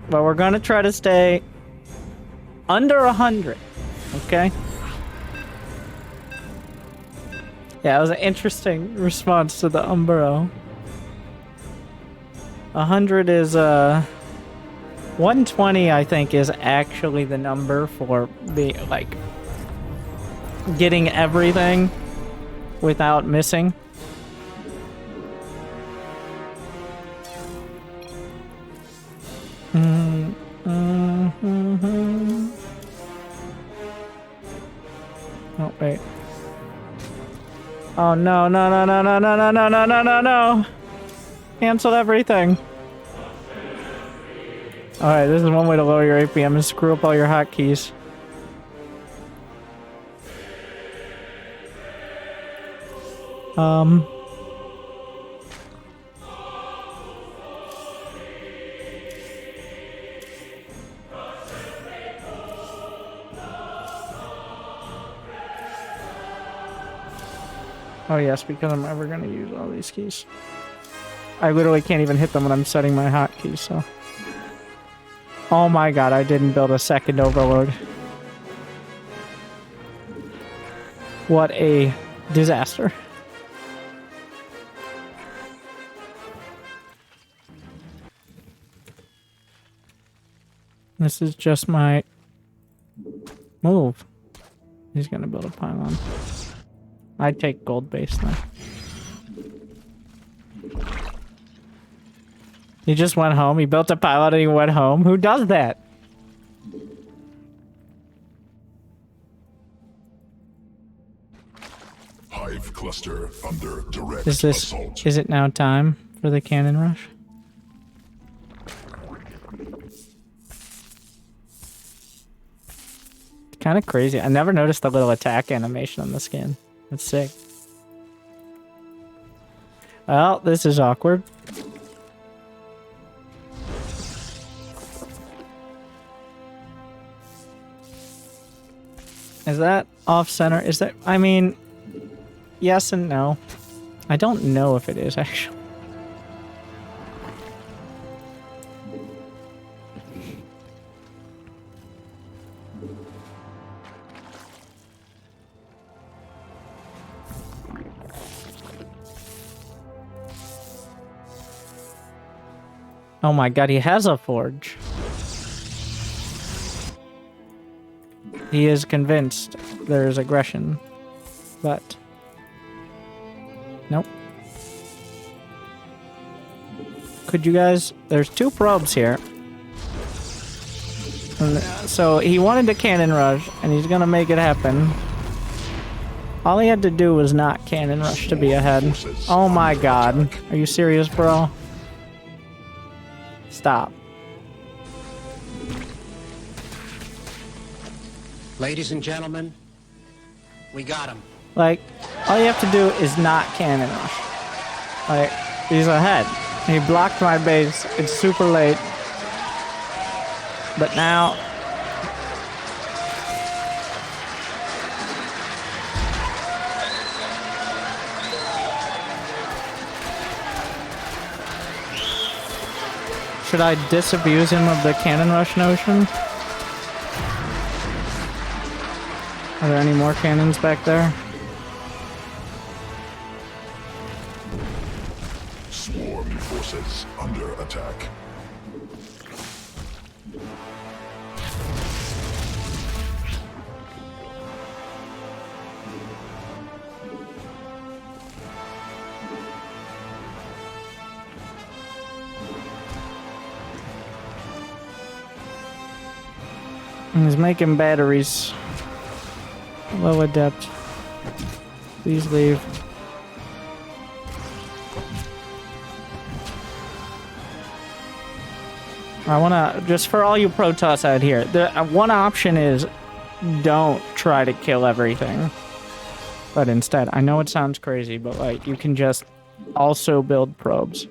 But we're gonna try to stay under 100. Okay? Yeah, it was an interesting response to the Umbro. 100 is, 120, I think, is actually the number for the, like, getting everything without missing. Oh, wait. Oh, no, no, no, no, no, no, no, no, no, no, no, no. Cancel everything. Alright, this is one way to lower your APM and screw up all your hotkeys. Oh yes, because I'm ever gonna use all these keys. I literally can't even hit them when I'm setting my hotkeys, so... Oh my god, I didn't build a second overload. What a disaster. This is just my move. He's gonna build a pylon. I'd take gold base now. He just went home. He built a pylon and he went home. Who does that? Hive cluster under direct assault. Is it now time for the cannon rush? It's kind of crazy. I never noticed the little attack animation on the skin. That's sick. Well, this is awkward. Is that off center? Is that, I mean, yes and no. I don't know if it is actually. Oh my god, he has a forge. He is convinced there's aggression, but nope. Could you guys... There's 2 probes here. And so he wanted to cannon rush, and he's gonna make it happen. All he had to do was not cannon rush to be ahead. Oh my god. Are you serious, bro? Stop. Ladies and gentlemen, we got him. Like, all you have to do is not cannon rush. Like, he's ahead. He blocked my base. It's super late. But now... Should I disabuse him of the cannon rush notion? Are there any more cannons back there? Swarm forces under attack. He's making batteries. Low adept. Please leave. I wanna, just for all you Protoss out here, the one option is don't try to kill everything. But instead, I know it sounds crazy, but like, you can just also build probes.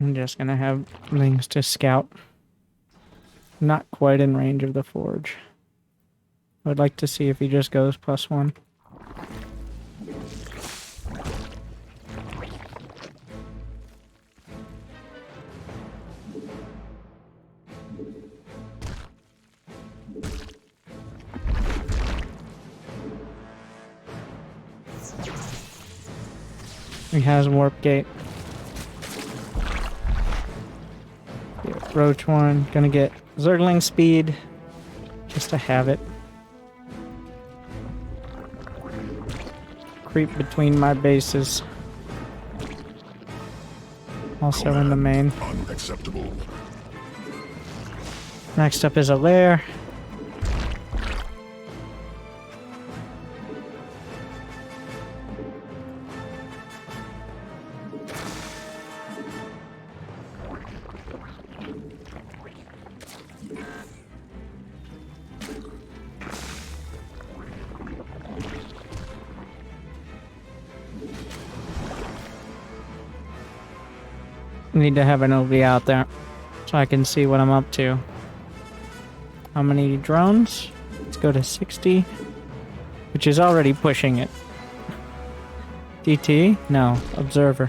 I'm just gonna have things to scout. Not quite in range of the forge. I would like to see if he just goes +1. He has warp gate. Roach one, gonna get Zergling speed just to have it. Creep between my bases. Also in the main. Unacceptable. Next up is a lair. Need to have an OV out there so I can see what I'm up to. How many drones? Let's go to 60, which is already pushing it. DT? No, observer.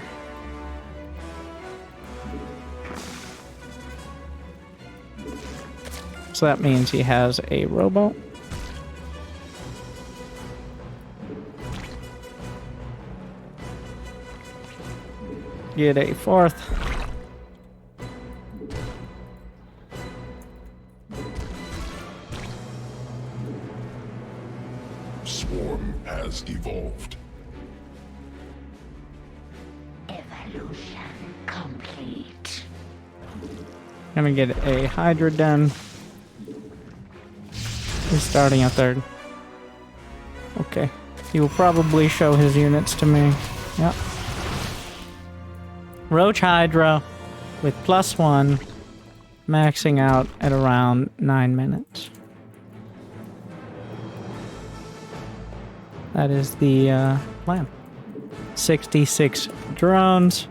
So that means he has a rowboat. Get a fourth. Swarm has evolved. Evolution complete. Gonna get a Hydra Den. He's starting a third. Okay. He will probably show his units to me. Yep. Roach Hydra with +1, maxing out at around 9 minutes. That is the plan. 66 drones.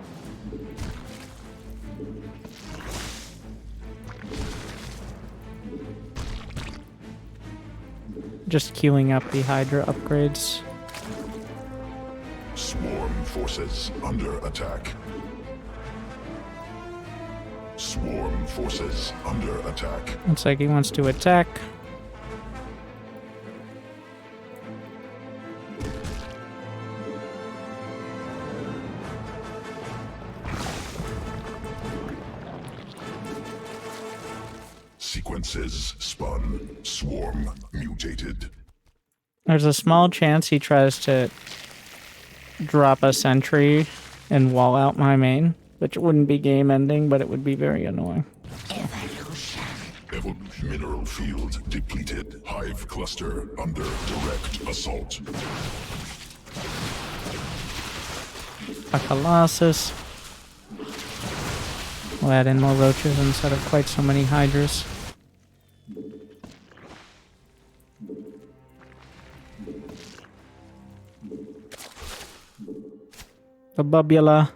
Just queuing up the Hydra upgrades. Swarm forces under attack. Swarm forces under attack. Looks like he wants to attack. Sequences spun. Swarm mutated. There's a small chance he tries to drop a sentry and wall out my main, which wouldn't be game ending, but it would be very annoying. Evolution. Mineral field depleted. Hive cluster under direct assault. A Colossus. We'll add in more roaches instead of quite so many Hydras. The Bubula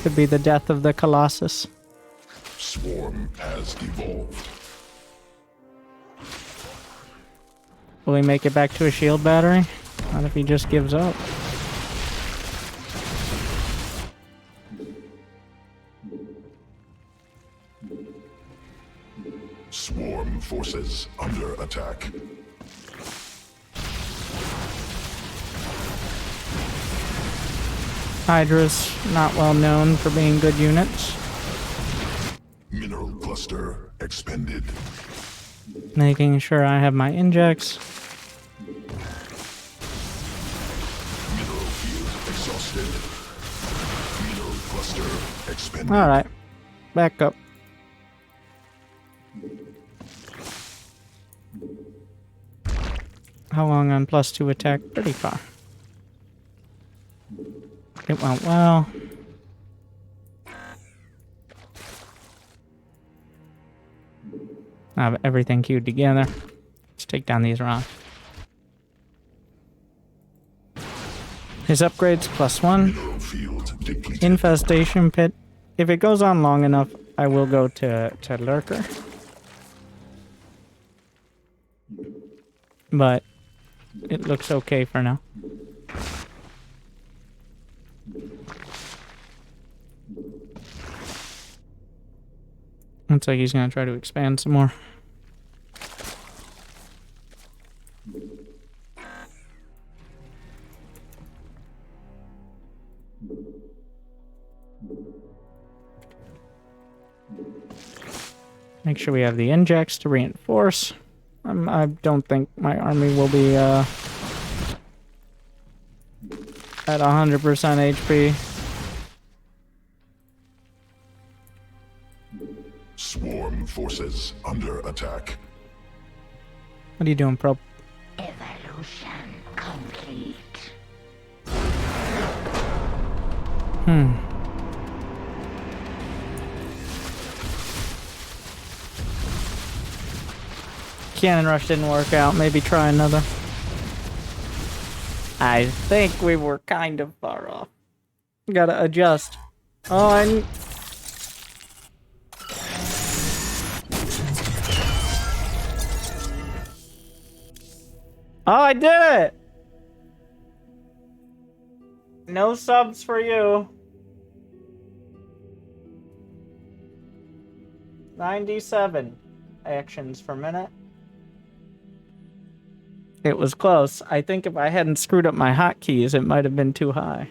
could be the death of the Colossus. Swarm has evolved. Will he make it back to a shield battery? Not if he just gives up. Swarm forces under attack. Hydra's not well known for being good units. Mineral cluster expended. Making sure I have my injects. Mineral field exhausted. Mineral cluster expended. Alright. Back up. How long on +2 attack? Pretty far. It went well. I have everything queued together. Let's take down these rocks. His upgrades +1. Mineral field depleted. Infestation pit If it goes on long enough, I will go to Lurker. But it looks okay for now. Looks like he's gonna try to expand some more. Make sure we have the injects to reinforce. I don't think my army will be at 100% HP. Swarm forces under attack. What are you doing, Probe? Evolution complete. Cannon rush didn't work out. Maybe try another. I think we were kind of far off. Gotta adjust. Oh, I did it! No subs for you. 97 actions per minute. It was close. I think if I hadn't screwed up my hotkeys, it might have been too high.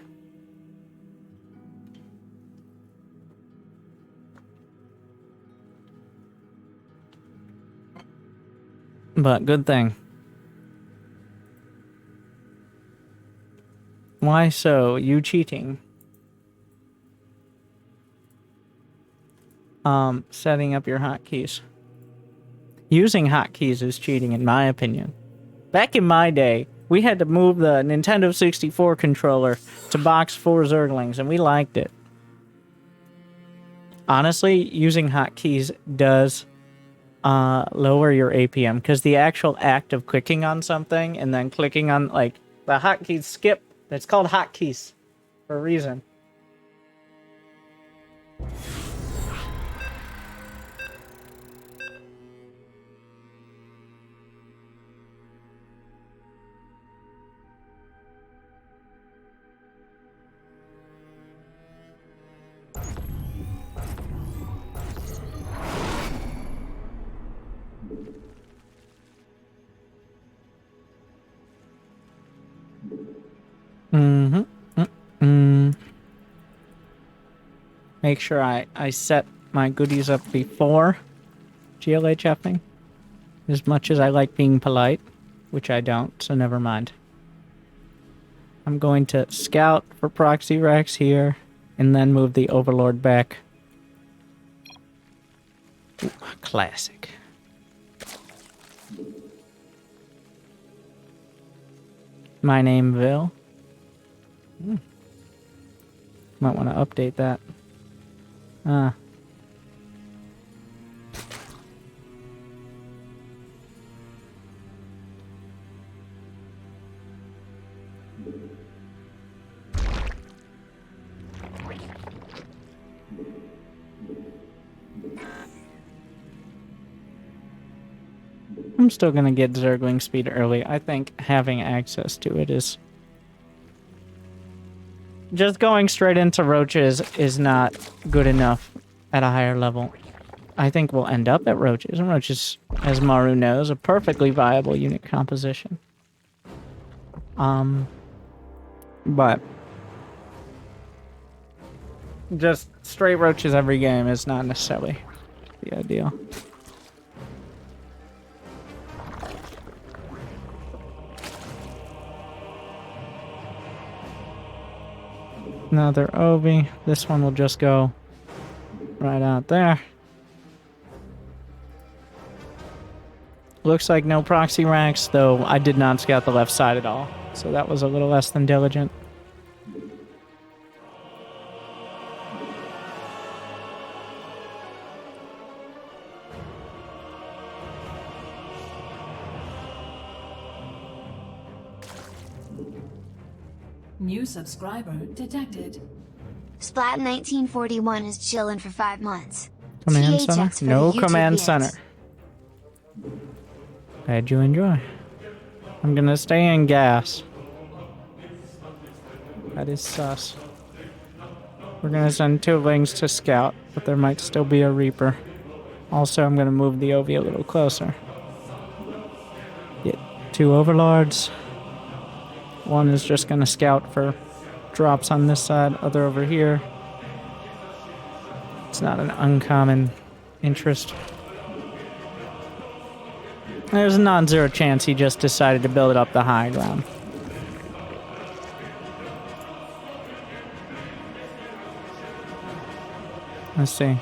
But good thing. Why so? You cheating? Setting up your hotkeys. Using hotkeys is cheating, in my opinion. Back in my day, we had to move the Nintendo 64 controller to box 4 Zerglings, and we liked it. Honestly, using hotkeys does lower your APM, because the actual act of clicking on something and then clicking on, like, the hotkeys skip. It's called hotkeys for a reason. Make sure I set my goodies up before GLHFing. As much as I like being polite, which I don't, so never mind. I'm going to scout for proxy racks here, and then move the Overlord back. Ooh, classic. My name, Vil. Might want to update that. I'm still gonna get Zergling speed early. I think having access to it is... Just going straight into roaches is not good enough at a higher level. I think we'll end up at roaches. And roaches, as Maru knows, a perfectly viable unit composition. But just straight roaches every game is not necessarily the ideal. Another Ovi. This one will just go right out there. Looks like no proxy racks, though I did not scout the left side at all. So that was a little less than diligent. New subscriber detected. Splat 1941 is chillin' for 5 months. Command THX center? for No the YouTube command vids. center. Glad you enjoy. I'm gonna stay in gas. That is sus. We're gonna send 2 Lings to scout, but there might still be a Reaper. Also, I'm gonna move the OV a little closer. Get 2 Overlords. One is just gonna scout for drops on this side, other over here. It's not an uncommon interest. There's a non-zero chance he just decided to build up the high ground. Let's see.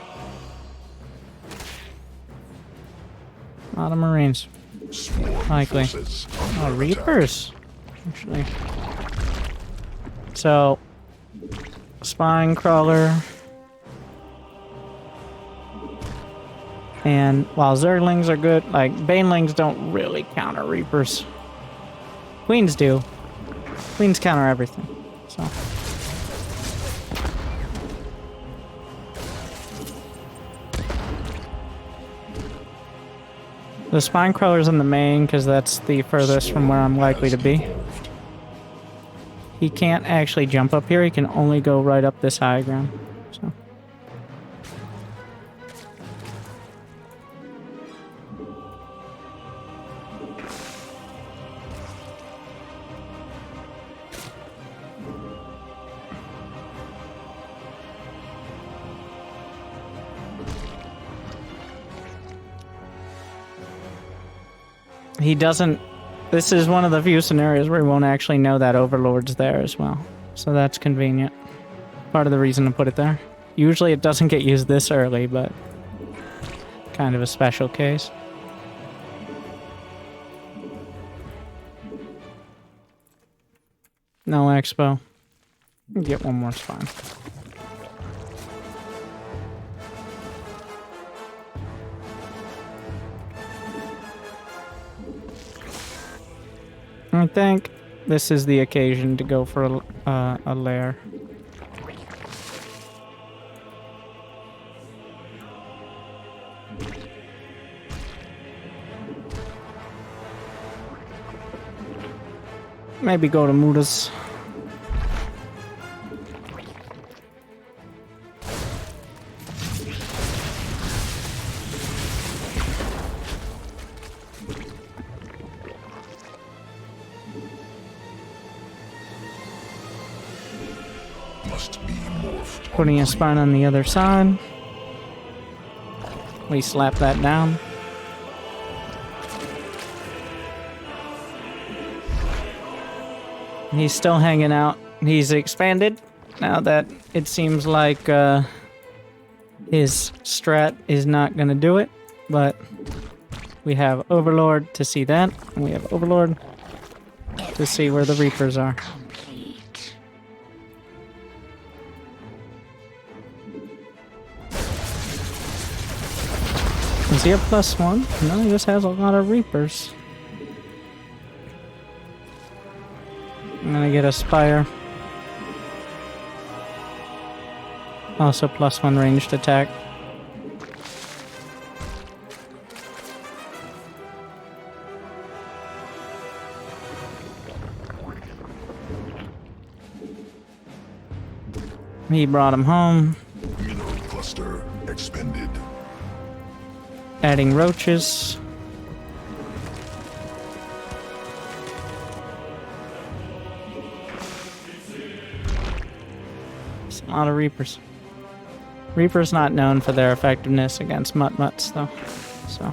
A lot of Marines. Swarm Likely. forces Oh, under attack. Reapers. Actually. So, Spine Crawler. And while Zerglings are good, like, Banelings don't really counter Reapers. Queens do. Queens counter everything. So. The Spine Crawler's in the main, because that's the furthest from where I'm likely to be. He can't actually jump up here, he can only go right up this high ground. So. He doesn't... This is one of the few scenarios where he won't actually know that Overlord's there as well. So that's convenient. Part of the reason to put it there. Usually it doesn't get used this early, but... kind of a special case. No expo. Get one more spine. I think this is the occasion to go for a lair. Maybe go to Muda's. Must be morphed. Putting a spine on the other side. We slap that down. He's still hanging out. He's expanded now that it seems like his strat is not going to do it. But we have Overlord to see that. And we have Overlord to see where the Reapers are. Complete. Is he a +1? No, he just has a lot of Reapers. I'm gonna get a Spire. Also +1 ranged attack. He brought him home. Mineral cluster expended. Adding roaches. It's a lot of Reapers. Reaper's not known for their effectiveness against Mutt-Mutts, though. So.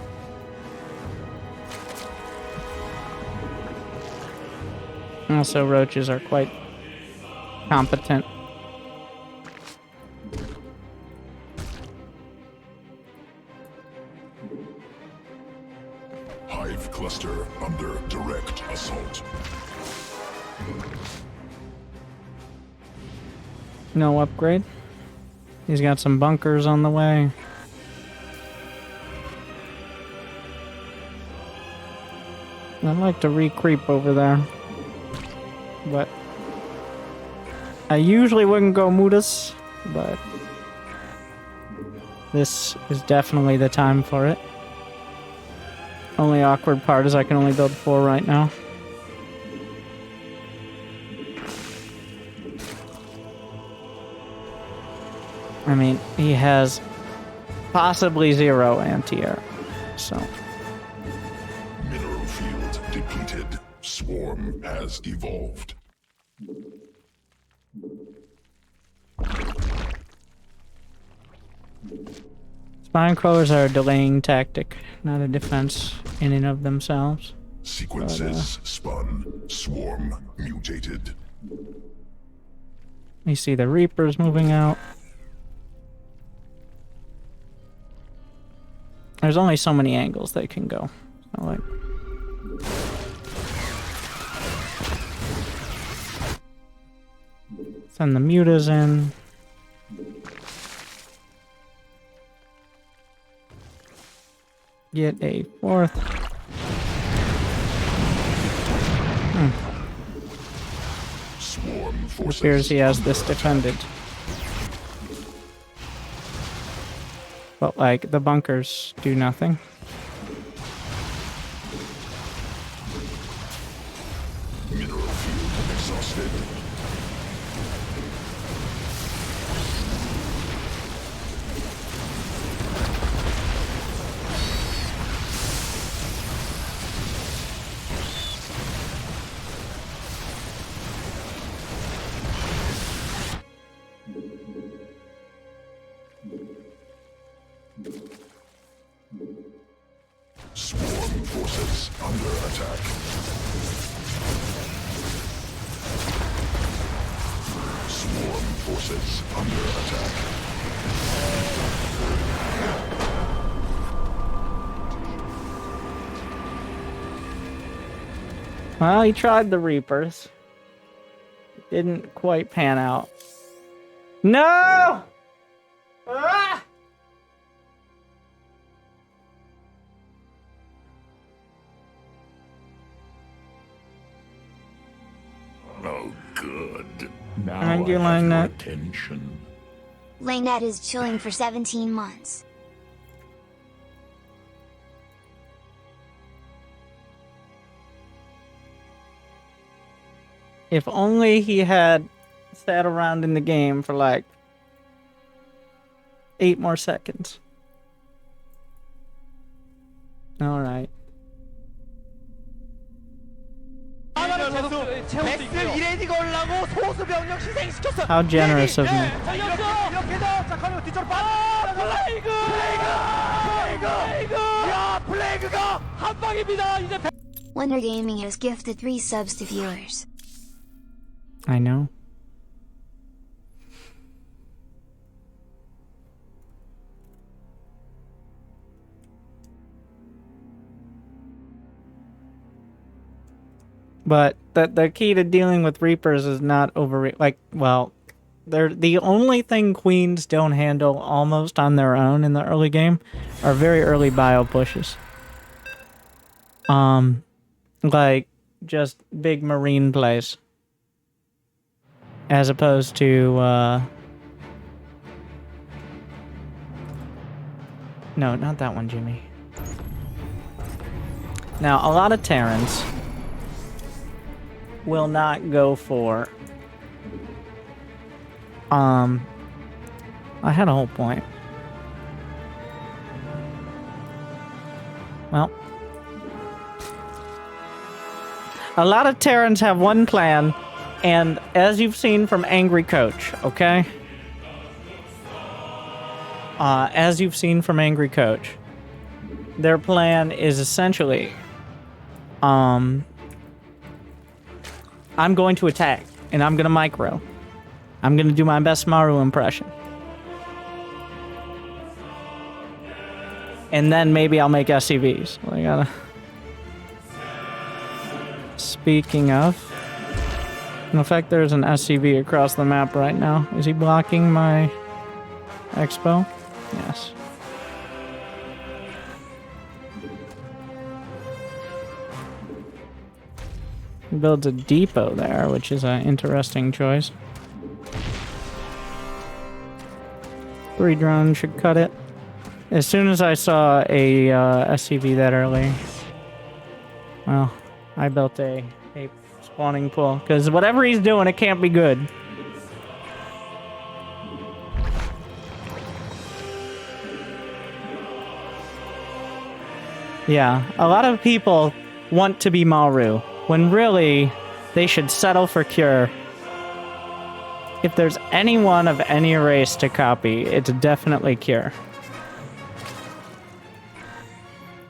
Also, roaches are quite competent. Hive cluster under direct assault. No upgrade. He's got some bunkers on the way. I'd like to re-creep over there. But I usually wouldn't go Mudas but this is definitely the time for it. Only awkward part is I can only build 4 right now. I mean, he has possibly 0 anti-air, so... Mineral field depleted. Swarm has evolved. Spine crawlers are a delaying tactic, not a defense in and of themselves. Sequences spun. Swarm mutated. You see the Reapers moving out. There's only so many angles they can go. So, like... Send the mutas in. Get a 4th. Swarm It forces appears he has this under defended. But, like, the bunkers do nothing. Mineral field exhausted. Swarm forces under attack. Swarm forces under attack. Well, he tried the Reapers. It didn't quite pan out. No! Ah! Oh, good. Now Thank you, I have your Langnet. attention. Langnet is chilling for 17 months. If only he had sat around in the game for like 8 more seconds. Alright. How generous of me. Wonder Gaming has gifted 3 subs to viewers. I know. But the key to dealing with Reapers is not over... Like, well, they're the only thing Queens don't handle almost on their own in the early game are very early bio pushes. Like, just big marine plays. As opposed to, no, not that one, Jimmy. Now, a lot of Terrans will not go for... I had a whole point. Well... A lot of Terrans have one plan, and as you've seen from Angry Coach, okay? As you've seen from Angry Coach, their plan is essentially, I'm going to attack, and I'm gonna micro. I'm gonna do my best Maru impression. And then maybe I'll make SCVs. Well, I gotta... Speaking of... In fact, there's an SCV across the map right now. Is he blocking my expo? Yes. He builds a depot there, which is an interesting choice. 3 drones should cut it. As soon as I saw a SCV that early, well, I built a spawning pool. Because whatever he's doing, it can't be good. Yeah, a lot of people want to be Maru, when really, they should settle for Cure. If there's anyone of any race to copy, it's definitely Cure.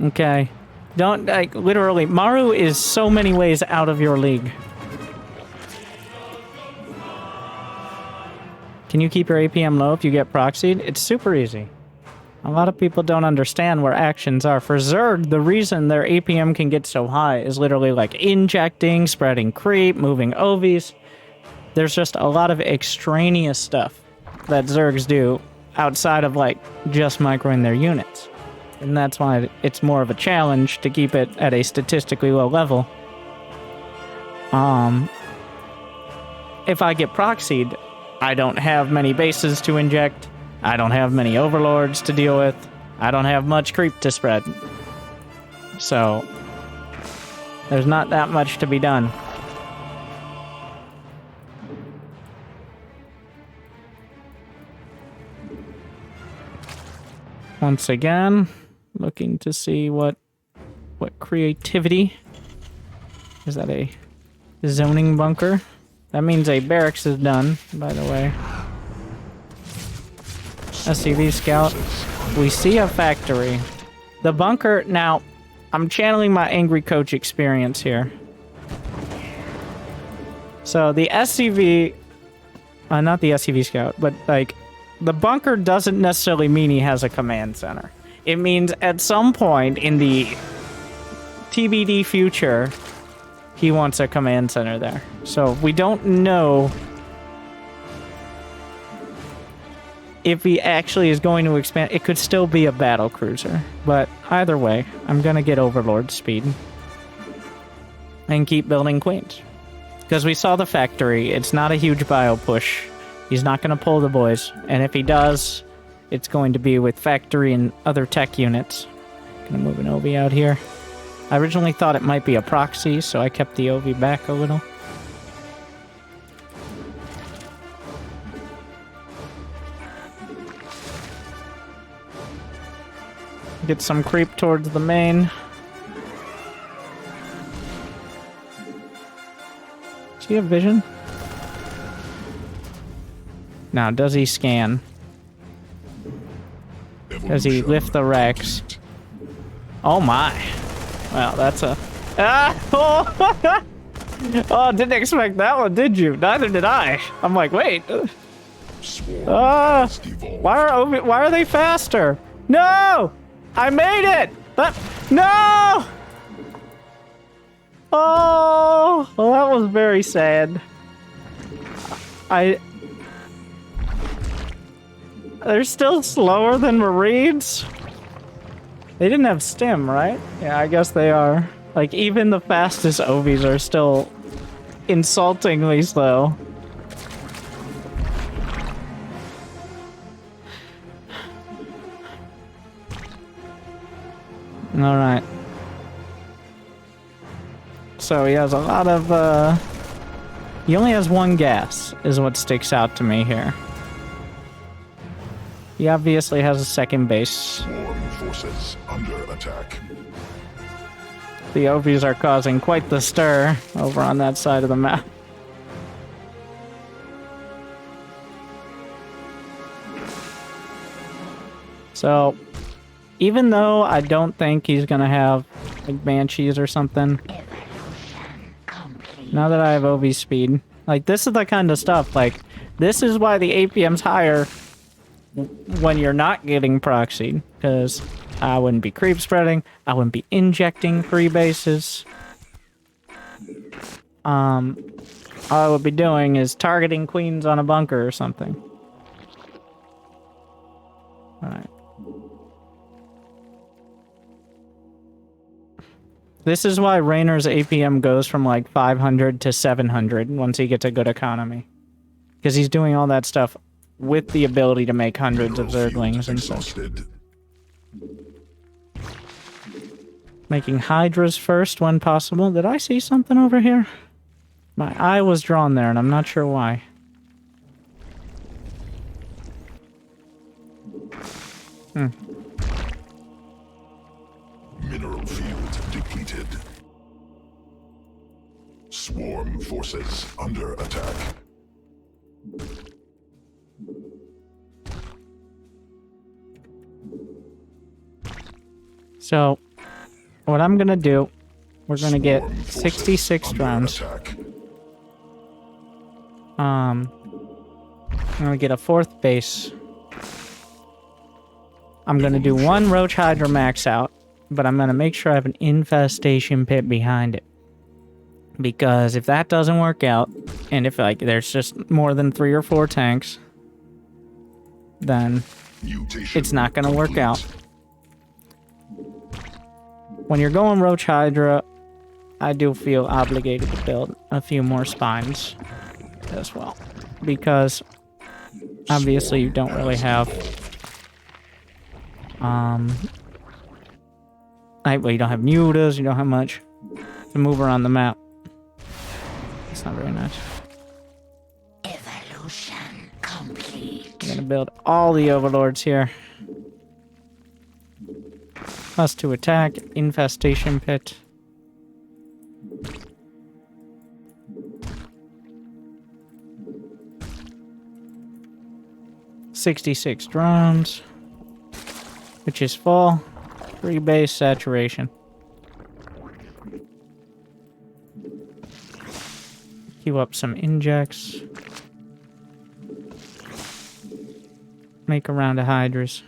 Okay. Don't, like, literally, Maru is so many ways out of your league. Can you keep your APM low if you get proxied? It's super easy. A lot of people don't understand where actions are. For ZERG, the reason their APM can get so high is literally like injecting, spreading creep, moving OVs. There's just a lot of extraneous stuff that ZERGs do outside of like just microing their units. And that's why it's more of a challenge to keep it at a statistically low level. If I get proxied, I don't have many bases to inject. I don't have many overlords to deal with. I don't have much creep to spread. So, there's not that much to be done. Once again, looking to see what creativity. Is that a zoning bunker? That means a barracks is done, by the way. SCV scout. We see a factory. The bunker, now, I'm channeling my angry coach experience here. So the SCV, not the SCV scout, but like, the bunker doesn't necessarily mean he has a command center. It means at some point in the TBD future, he wants a command center there. So we don't know if he actually is going to expand. It could still be a battle cruiser, but either way, I'm gonna get Overlord speed and keep building queens. Because we saw the factory, it's not a huge bio push. He's not gonna pull the boys, and if he does, it's going to be with factory and other tech units. Gonna move an OV out here. I originally thought it might be a proxy, so I kept the OV back a little. Get some creep towards the main. Does he have vision? Now, does he scan? Does he lift the racks? Oh my. Wow, that's a... Ah! Oh! Oh, didn't expect that one, did you? Neither did I. I'm like, wait. Why are they faster? No! I made it! No! Oh, well, that was very sad. They're still slower than Marines? They didn't have stim, right? Yeah, I guess they are. Like, even the fastest OVs are still insultingly slow. Alright. So he has a lot of, he only has one gas, is what sticks out to me here. He obviously has a second base. Swarm forces under attack. The OVs are causing quite the stir over on that side of the map. So, even though I don't think he's gonna have like Banshees or something, now that I have OV speed, like this is the kind of stuff, like this is why the APM's higher when you're not getting proxied, because I wouldn't be creep spreading, I wouldn't be injecting free bases. All I would be doing is targeting queens on a bunker or something. Alright. This is why Raynor's APM goes from like 500 to 700 once he gets a good economy. Because he's doing all that stuff with the ability to make hundreds of Mineral zerglings field and such. exhausted. Making hydras first when possible. Did I see something over here? My eye was drawn there, and I'm not sure why. Mineral field depleted. Swarm forces under attack. So, what I'm gonna do, we're gonna get Swarm forces 66 under drones. attack. I'm gonna get a 4th base. I'm gonna do one Roach Hydra max out, but I'm gonna make sure I have an infestation pit behind it. Because if that doesn't work out, and if like there's just more than 3 or 4 tanks, then Mutation it's not gonna work complete. out. When you're going Roach Hydra, I do feel obligated to build a few more spines as well. Because obviously you don't really have well, you don't have mutas, you don't have much to move around the map. It's not very nice. Evolution complete. I'm gonna build all the overlords here. Plus to attack, infestation pit. $66 drones, which is full. 3 base saturation. Queue up some injects. Make a round of hydras.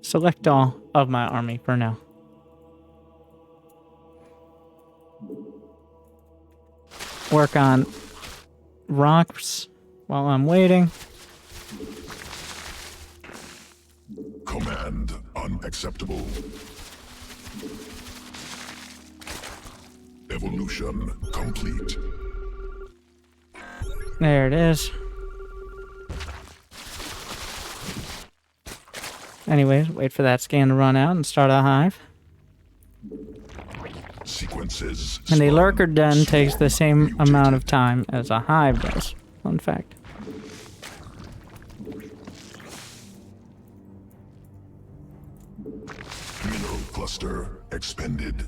Select all of my army for now. Work on rocks while I'm waiting. Command unacceptable. Evolution complete. There it is. Anyways, wait for that scan to run out and start a hive. Sequences. And a spawn. lurker den takes the same amount of time as a hive does. Fun fact. Mineral cluster expended.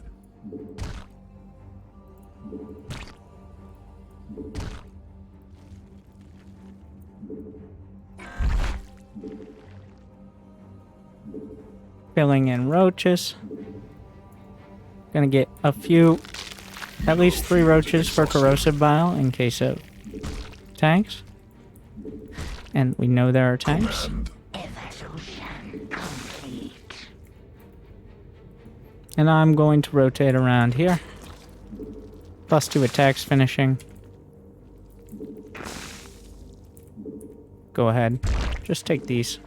Filling in roaches. Gonna get a few, at least 3 roaches for corrosive bile in case of tanks. And we know there are tanks. Command. Evolution complete. And I'm going to rotate around here. Plus 2 attacks finishing. Go ahead. Just take these.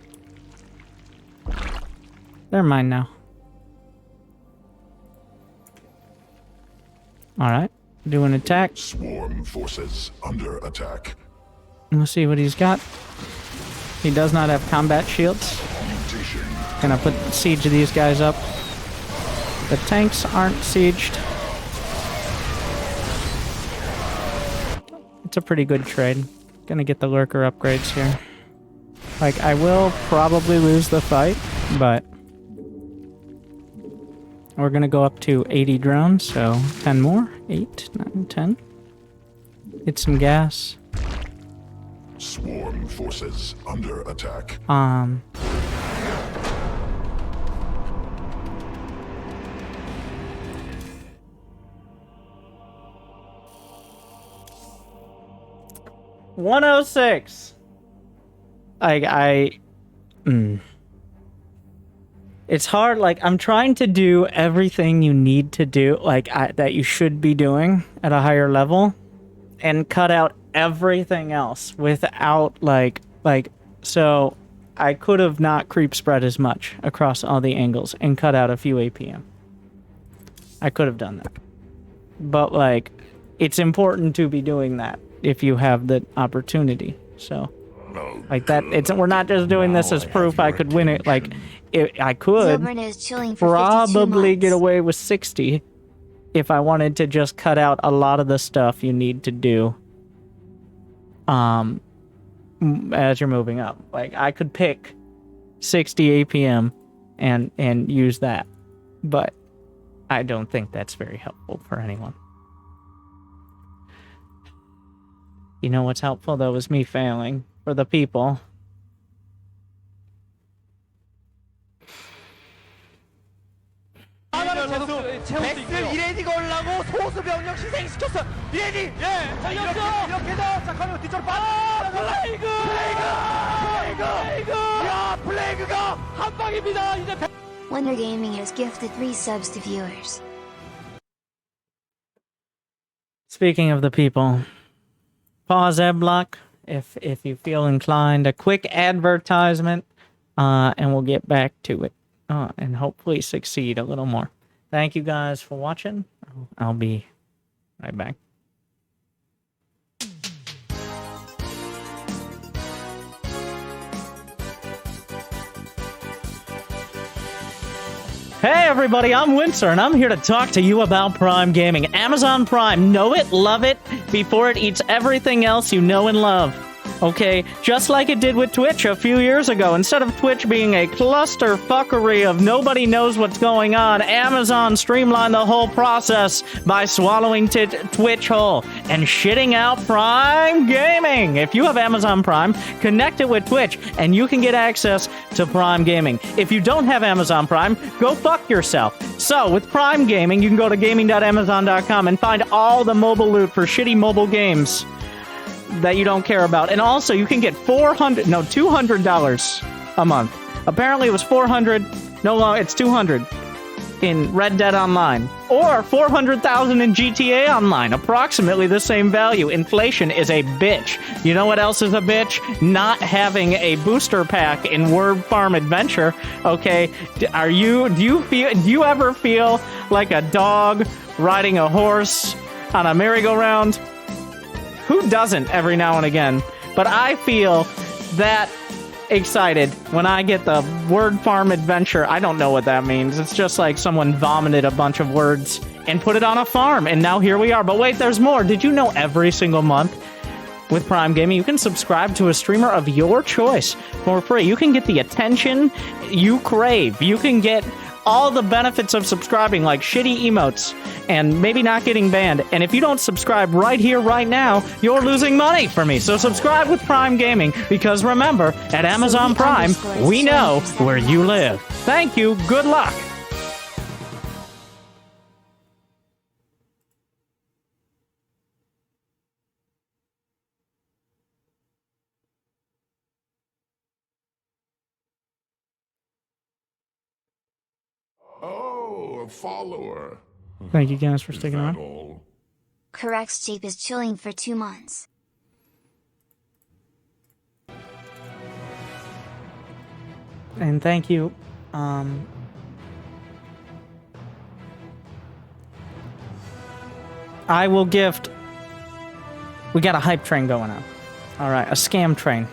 They're mine now. Alright. Do an attack. Swarm forces under attack. We'll see what he's got. He does not have combat shields. Mutation. Gonna put siege of these guys up. The tanks aren't sieged. It's a pretty good trade. Gonna get the lurker upgrades here. Like, I will probably lose the fight, but we're gonna go up to 80 drones, so 10 more. 8, 9, 10. Get some gas. Swarm forces under attack. $106. It's hard. Like, I'm trying to do everything you need to do, like that you should be doing at a higher level, and cut out everything else without so I could have not creep spread as much across all the angles and cut out a few APM. I could have done that. But, like, it's important to be doing that if you have the opportunity. So, Now, like that, we're not just doing this as proof I could win it. Like, I could Zilbern is chilling for 52 probably months. get away with 60 if I wanted to just cut out a lot of the stuff you need to do as you're moving up. Like, I could pick 60 APM and use that, but I don't think that's very helpful for anyone. You know what's helpful, though, is me failing for the people. 이레디가 올라고 소수 병력 희생시켰어. 이레디. 예. 자, 이렇게 해서 자, 가면 뒤쪽으로 빠져. 플레이그. 야, 플레이그가 한 방입니다. 이제 Winter Gaming has gifted 3 subs to viewers. Speaking of the people, pause ad block if you feel inclined. A quick advertisement, and we'll get back to it, and hopefully succeed a little more. Thank you guys for watching. I'll be right back. Hey everybody, I'm Winter, and I'm here to talk to you about Prime Gaming. Amazon Prime, know it, love it, before it eats everything else you know and love. Okay, just like it did with Twitch a few years ago. Instead of Twitch being a cluster fuckery of nobody knows what's going on, Amazon streamlined the whole process by swallowing Twitch whole and shitting out Prime Gaming. If you have Amazon Prime, connect it with Twitch and you can get access to Prime Gaming. If you don't have Amazon Prime, go fuck yourself. So, with Prime Gaming, you can go to gaming.amazon.com and find all the mobile loot for shitty mobile games that you don't care about. And also, you can get $200 a month. Apparently, it was $400. No longer, it's $200 in Red Dead Online. Or $400,000 in GTA Online. Approximately the same value. Inflation is a bitch. You know what else is a bitch? Not having a booster pack in Word Farm Adventure. Okay, do you ever feel like a dog riding a horse on a merry-go-round? Who doesn't every now and again? But I feel that excited when I get the Word Farm Adventure. I don't know what that means. It's just like someone vomited a bunch of words and put it on a farm, and now here we are. But wait, there's more. Did you know every single month with Prime Gaming, you can subscribe to a streamer of your choice for free? You can get the attention you crave. You can get all the benefits of subscribing, like shitty emotes and maybe not getting banned. And if you don't subscribe right here, right now, you're losing money for me. So subscribe with Prime Gaming, because remember, at Amazon Prime, we know where you live. Thank you. Good luck. Oh, a follower. Thank you guys for Is sticking that around. all? Correct Shape is chilling for 2 months. And thank you. I will gift. We got a hype train going on. All right, a scam train.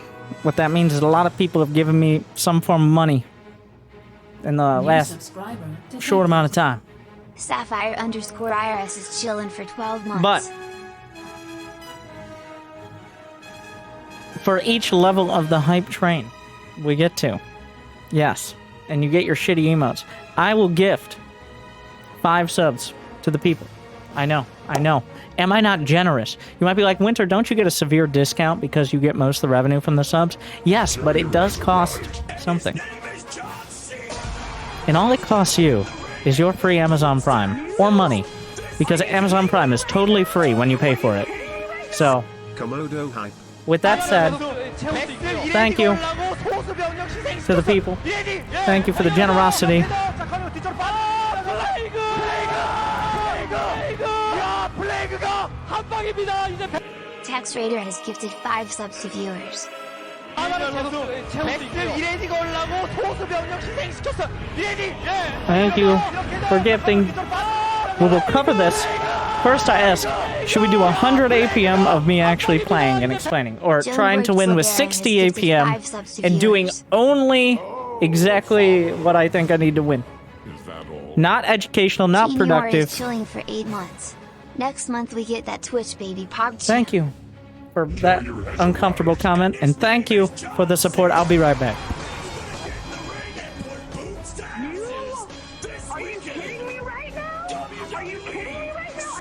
What that means is a lot of people have given me some form of money in the last short amount of time. Sapphire_IRS is chilling for 12 months. But for each level of the hype train we get to, yes, and you get your shitty emotes, I will gift 5 subs to the people. I know. Am I not generous? You might be like, Winter, don't you get a severe discount because you get most of the revenue from the subs? Yes, but it does cost something. And all it costs you is your free Amazon Prime, or money, because Amazon Prime is totally free when you pay for it. So, with that said, thank you to the people. Thank you for the generosity. Tax Raider has gifted 5 subs to viewers. Thank you for gifting. We will cover this First I asked, should we do 100 APM of me actually playing and explaining, or trying to win with 60 APM and doing only exactly what I think I need to win? Not educational, not Genior productive. is chilling for 8 months. Next month we get that Twitch baby PogChamp. Thank you for that uncomfortable comment, and thank you for the support. I'll be right back. Are you kidding me right now? Are you kidding me right now?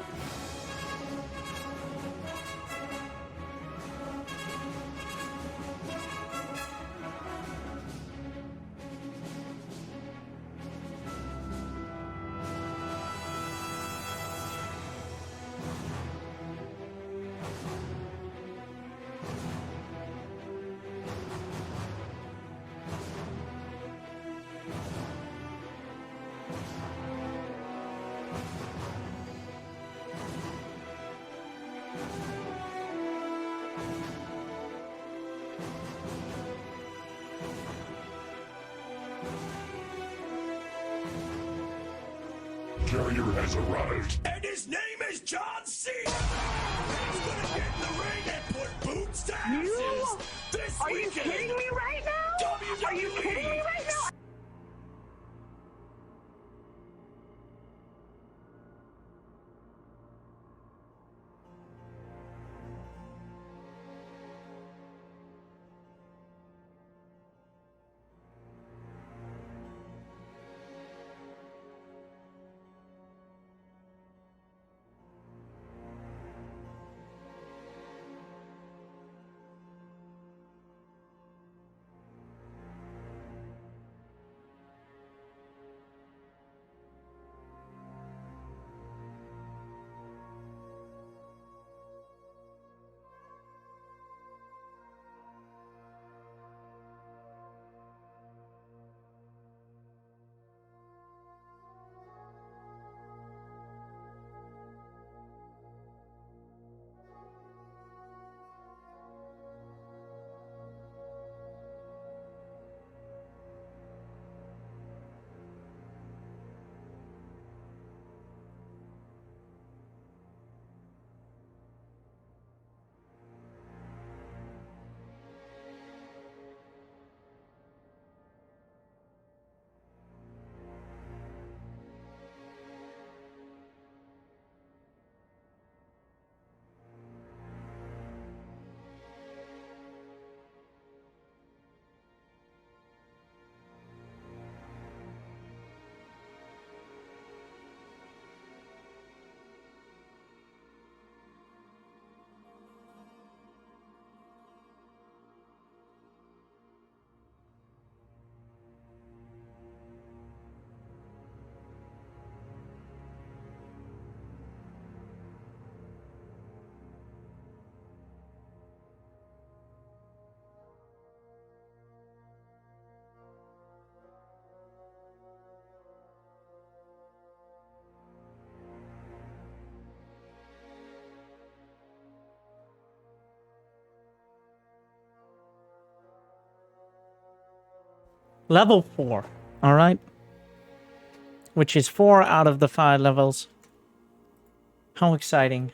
Carrier has arrived. And his name is John C. He's gonna get in the ring and put boots to asses. This Are you weekend, kidding me right now? WWE. Are you kidding me right now? Level 4, alright? Which is 4 out of the 5 levels. How exciting.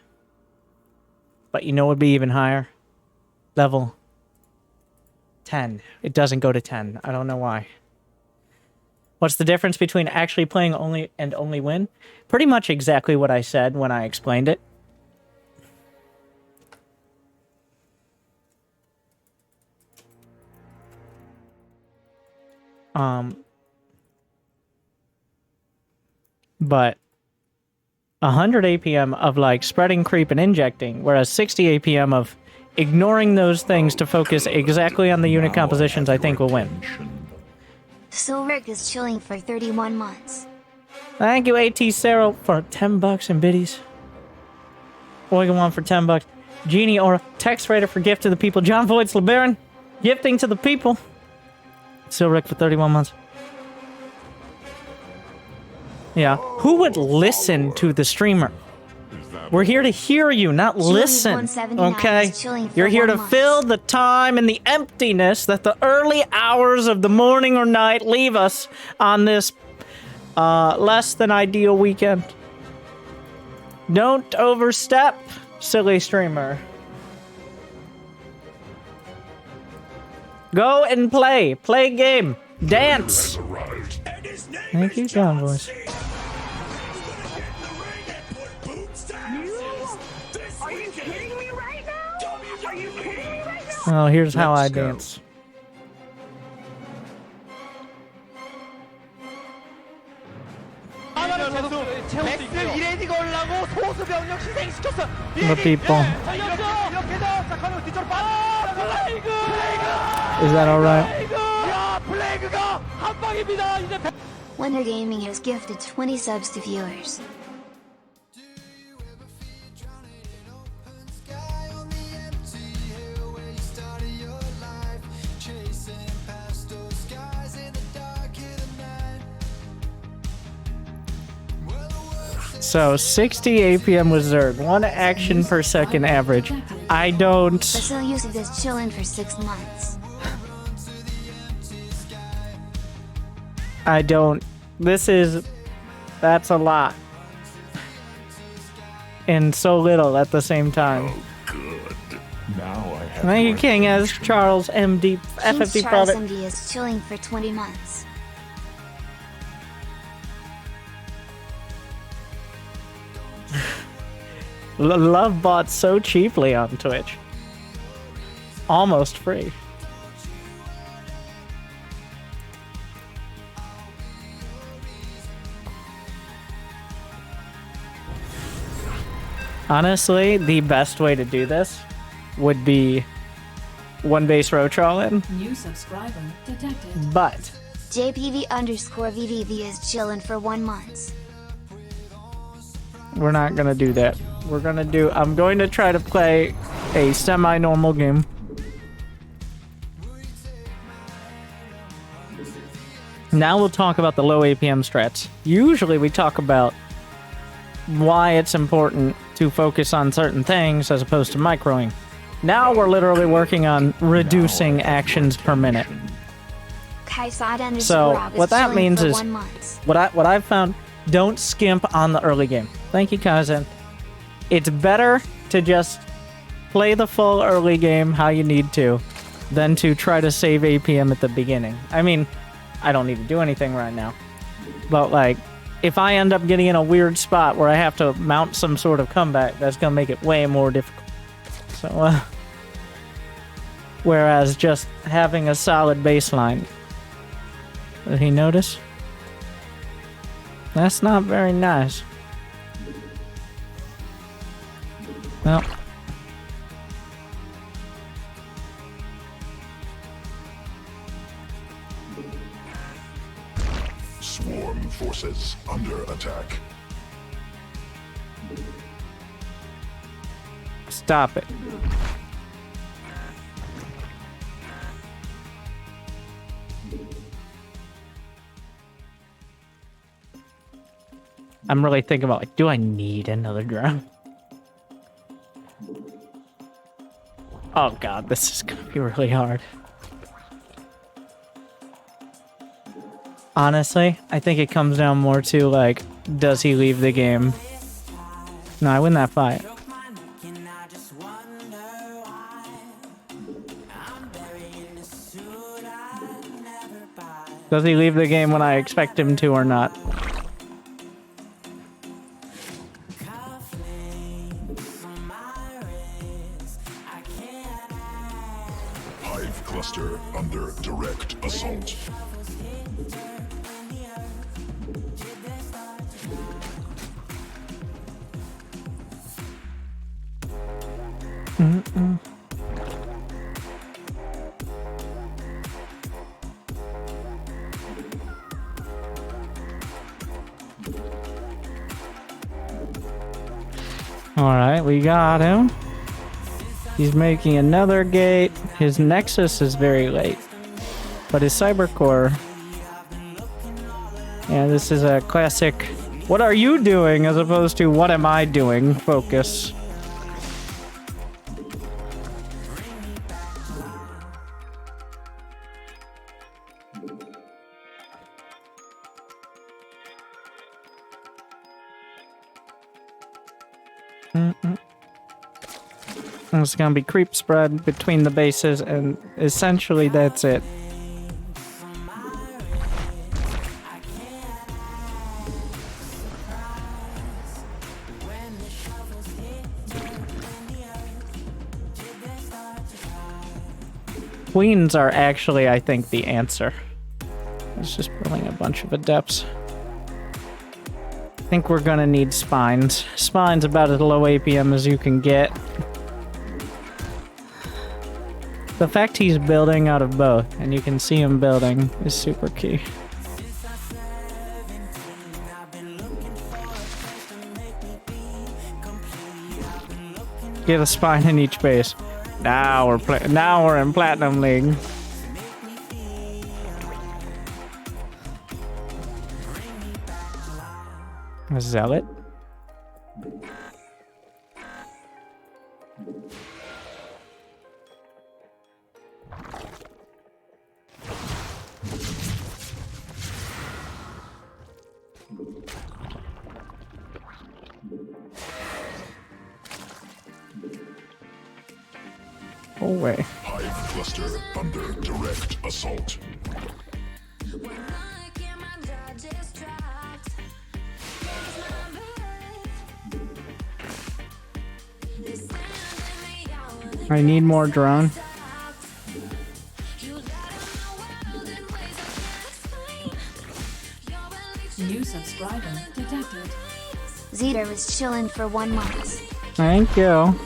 But you know what would be even higher? Level 10. It doesn't go to 10. I don't know why. What's the difference between actually playing only and only win? Pretty much exactly what I said when I explained it. But 100 APM of like spreading, creep, and injecting, whereas 60 APM of ignoring those things to focus exactly on the unit compositions, I think will win. ZERG is chilling for 31 months. Thank you, AT Sarah, for 10 bucks in biddies. Oigan one for 10 bucks. Genie or Text Raider for gift to the people. John Voigt's LeBaron, gifting to the people. ZERG for 31 months. Yeah. Who would listen to the streamer? We're here to hear you, not listen. Okay? You're here to fill the time and the emptiness that the early hours of the morning or night leave us on this less than ideal weekend. Don't overstep, silly streamer. Go and play. Play game. Dance. Arrived. And his name Thank is you, John John Boys. C. He's gonna get in the ring and put boots to asses. This Are you weekend. kidding me right now? Are you kidding me right now? Well, here's how I Let's go. dance. 맥스 이레디가 올라고 소수 병력 희생시켰어. The people. 이렇게 해서 자 카메라 뒤쪽으로 빠져. 플레이그. Is that alright? 야 플레이그가 한 방입니다. 이제 Winter Gaming has gifted 20 subs to viewers. So 60 APM with ZERG, 1 action per second average. I don't. Basil used this chilling for 6 months. I don't. That's a lot. And so little at the same time. Good. Now I have. Thank you, my King, as permission. Charles MD King FFD Charles Private. MD is chilling for 20 months. Love bought so cheaply on Twitch. Almost free. Honestly, the best way to do this would be one base row troll in, New subscriber detected. but JPV_VVV is chilling for 1 month. we're not gonna do that. I'm going to try to play a semi-normal game. Now we'll talk about the low APM strats. Usually we talk about why it's important to focus on certain things as opposed to microing. Now we're literally working on reducing actions per minute. Kaisad So, Rob is what that chilling means for is- 1 month. What I've found, don't skimp on the early game. Thank you, Kaizen. It's better to just play the full early game how you need to than to try to save APM at the beginning. I mean, I don't need to do anything right now. But like, if I end up getting in a weird spot where I have to mount some sort of comeback, that's gonna make it way more difficult. So, whereas just having a solid baseline. Did he notice? That's not very nice. Well. Swarm forces under attack. Stop it. I'm really thinking about, like, do I need another drone? Oh god, this is gonna be really hard. Honestly, I think it comes down more to, like, does he leave the game? No, I win that fight. Does he leave the game when I expect him to or not? Hive cluster under direct assault. Alright, we got him. He's making another gate. His Nexus is very late. But his Cybercore... Yeah, this is a classic... What are you doing as opposed to what am I doing focus. There's gonna be creep spread between the bases, and essentially that's it. Queens are actually, I think, the answer. It's just building a bunch of adepts. I think we're gonna need spines. Spines about as low APM as you can get. The fact he's building out of both, and you can see him building, is super key. Get a spine in each base. Now we're in Platinum League. A zealot. Oh wait. Hive cluster under direct assault. I need more drone. New subscriber detected. ZERG was chilling for 1 month. Thank you.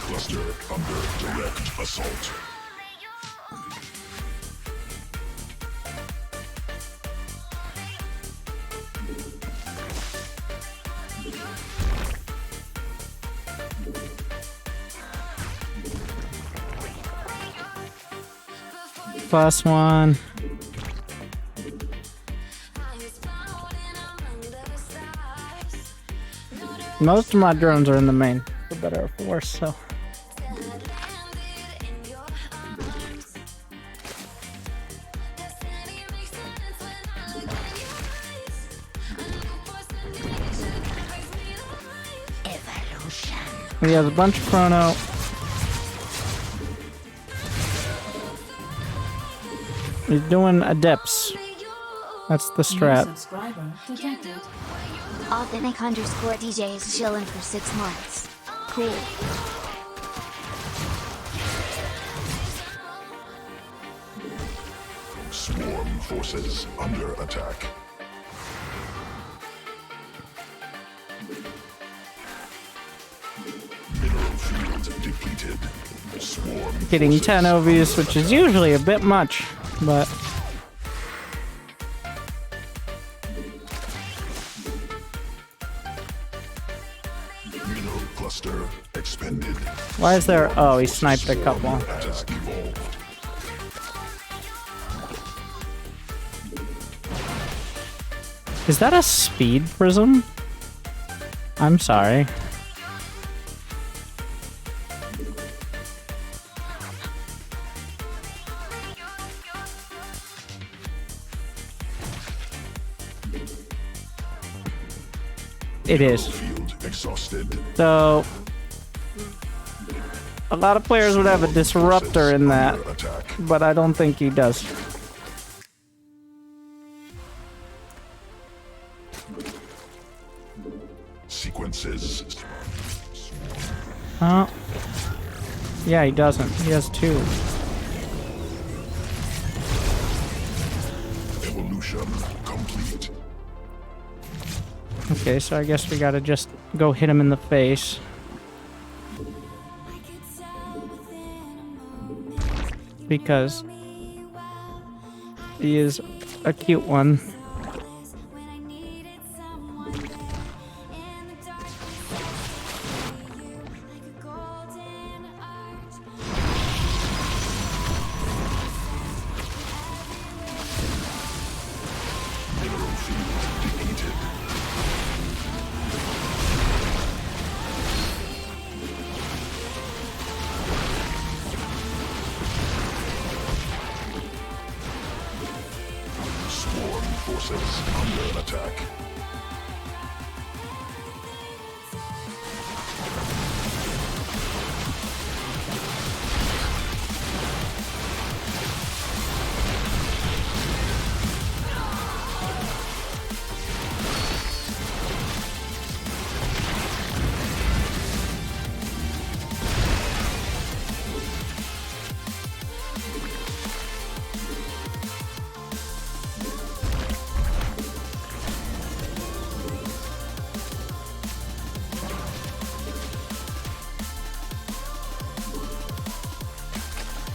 Cluster under direct assault. +1. Most of my drones are in the main, for better or for worse, so. He has a bunch of chrono. He's doing adepts. That's the New strat. subscriber detected. Authentic_DJ is chilling for 6 months. Cool. Swarm forces under attack. Mineral field depleted. Swarm Getting forces 10 OVs, which is usually a bit much, but mineral cluster expended. why is there? Oh, he sniped a couple. Has evolved. Is that a speed prism? I'm sorry. It is. Field exhausted. So, a lot of players would have a disruptor in that, Under attack. but I don't think he does. Sequences. Oh. Yeah, he doesn't. He has 2. Evolution complete. Okay, so I guess we gotta just go hit him in the face. Because he is a cute one. forces under attack.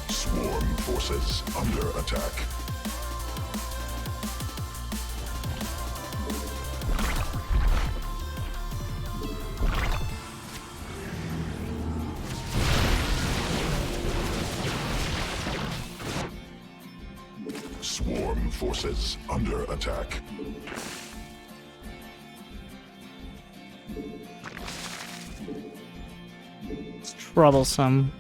Swarm forces under attack. Swarm forces under attack. It's troublesome.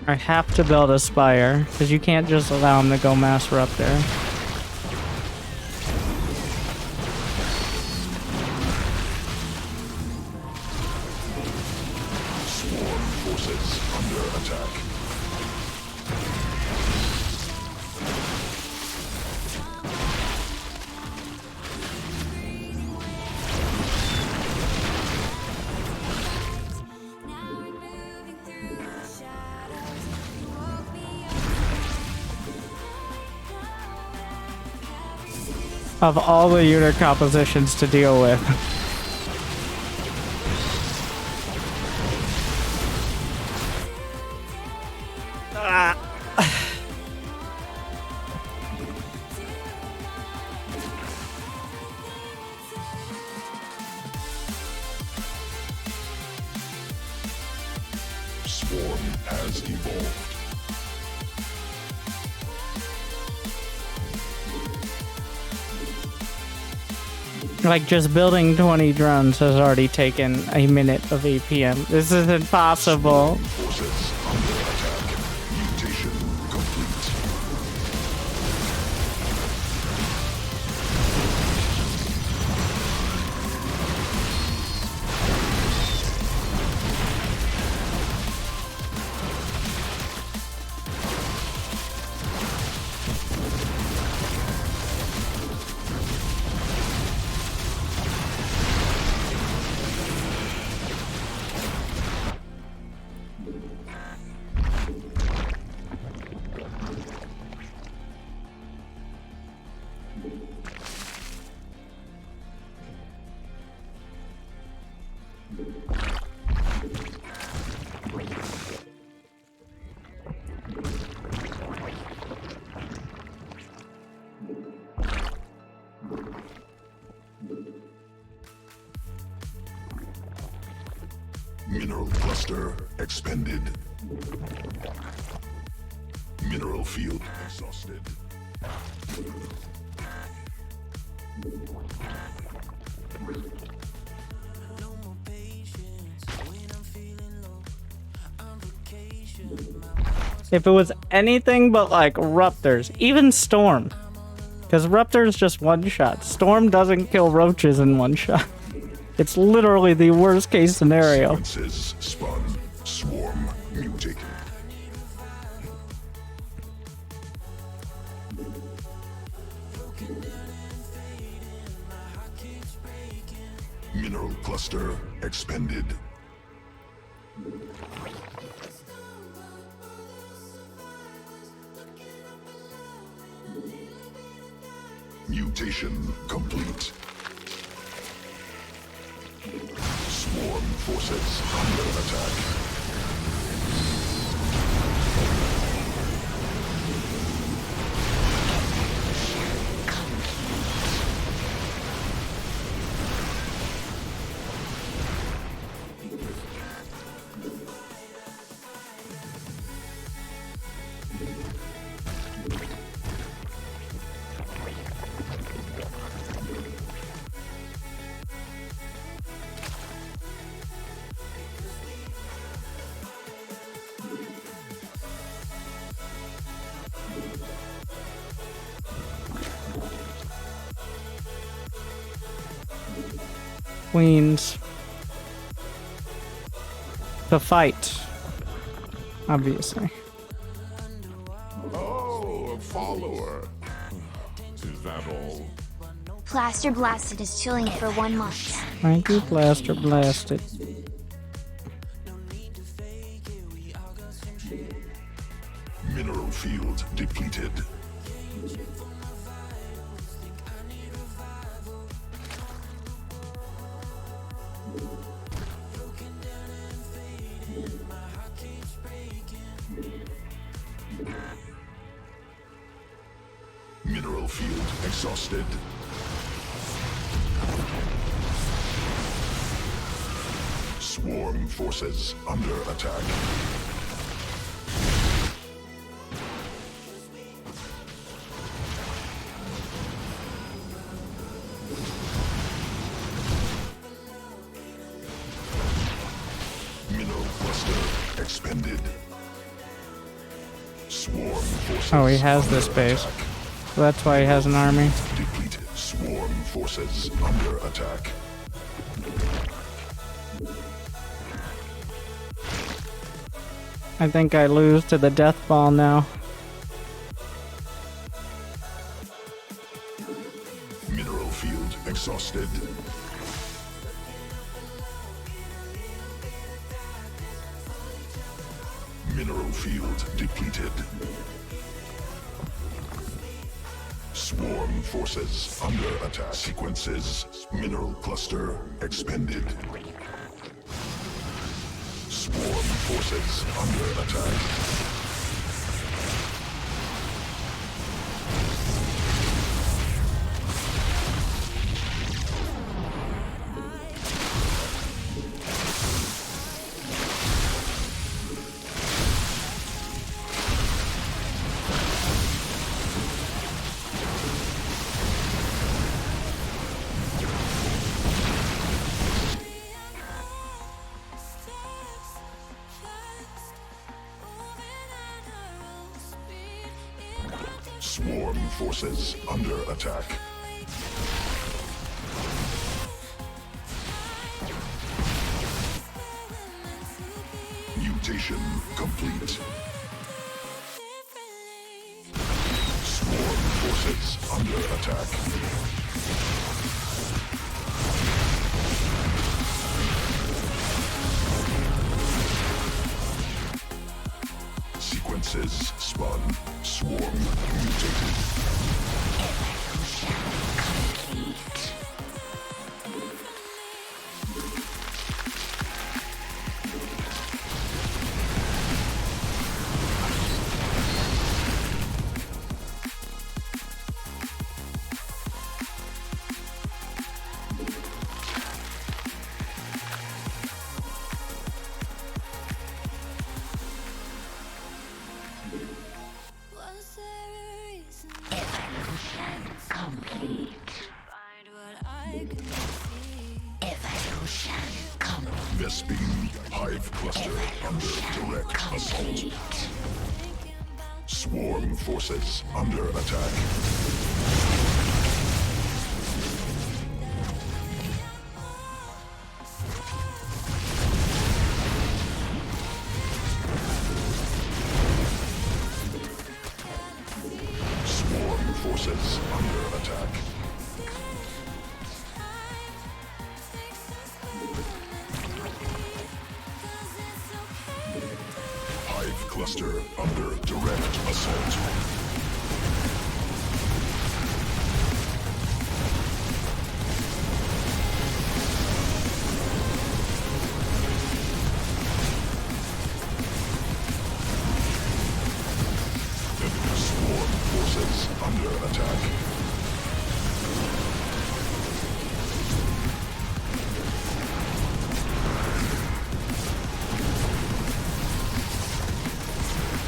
I have to build a spire, because you can't just allow him to go mass ruptor. Swarm forces under attack. Of all the unit compositions to deal with. Swarm has evolved. Like, just building 20 drones has already taken a minute of APM. This is impossible. Forces under attack. Mutation complete. Mineral cluster expended. Mineral field exhausted. If it was anything but like Ruptors, even Storm. Because Ruptor's just one shot. Storm doesn't kill roaches in one shot. It's literally the worst case scenario. Sequences spun. Swarm mutated. Mineral cluster expended. Mutation complete. Swarm forces under attack. queens to fight, obviously. Oh, a follower. Is that all? Plaster Blasted is chilling for 1 month. Thank you, Blaster Blasted. Mineral field depleted. Mineral field exhausted. Swarm forces under attack. Mineral cluster expended. Swarm forces. Oh, he has under this base. attack. So that's why he has an army. Depleted. Swarm forces under attack. I think I lose to the death ball now. Mineral field exhausted. Mineral field depleted. Swarm forces under attack. Sequences. Mineral cluster expended. Swarm forces under attack. Swarm forces under attack. Mutation complete. Swarm forces under attack. Sequences spun. Swarm mutated. Vespine hive cluster under direct assault. Swarm forces under attack. Swarm forces under attack. Hive cluster under direct assault. Swarm forces under attack.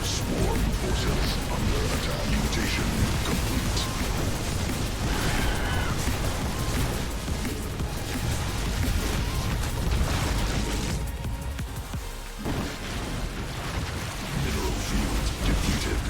Swarm forces under attack. Mutation complete. Mineral field depleted.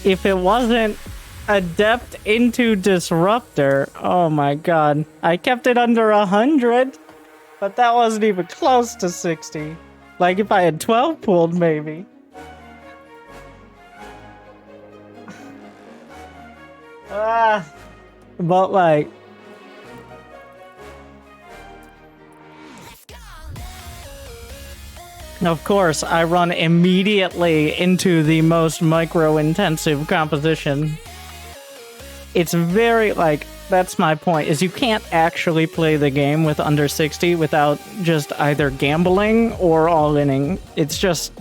if it wasn't Adept into Disruptor, oh my god. I kept it under 100, but that wasn't even close to 60. Like if I had 12 pulled, maybe. But like... Of course, I run immediately into the most micro-intensive composition. It's very, like, that's my point, is you can't actually play the game with under 60 without just either gambling or all-inning. It's just,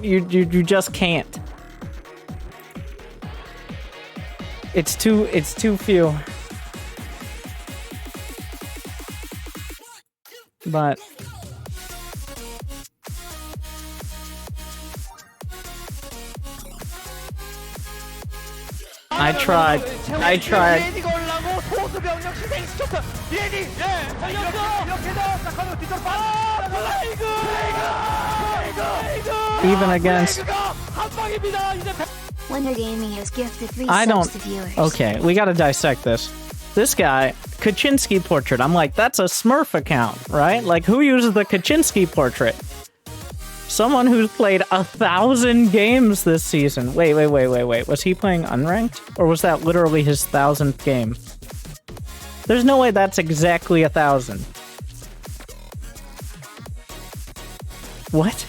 you just can't. It's too few. But... I tried. 리에디가 올라고 소수 병력 희생시켰어. 리에디, 예, 자 이렇게 해서 자 카메라 뒤쪽으로 Even against... 한 방입니다. 이제 Winter Gaming has gifted 3 I don't... subs to viewers. Okay, we gotta dissect this. This guy, Kaczynski portrait. I'm like, that's a Smurf account, right? Like, who uses the Kaczynski portrait? Someone who's played 1,000 games this season. Wait. Was he playing unranked? Or was that literally his 1,000th game? There's no way that's exactly 1,000. What?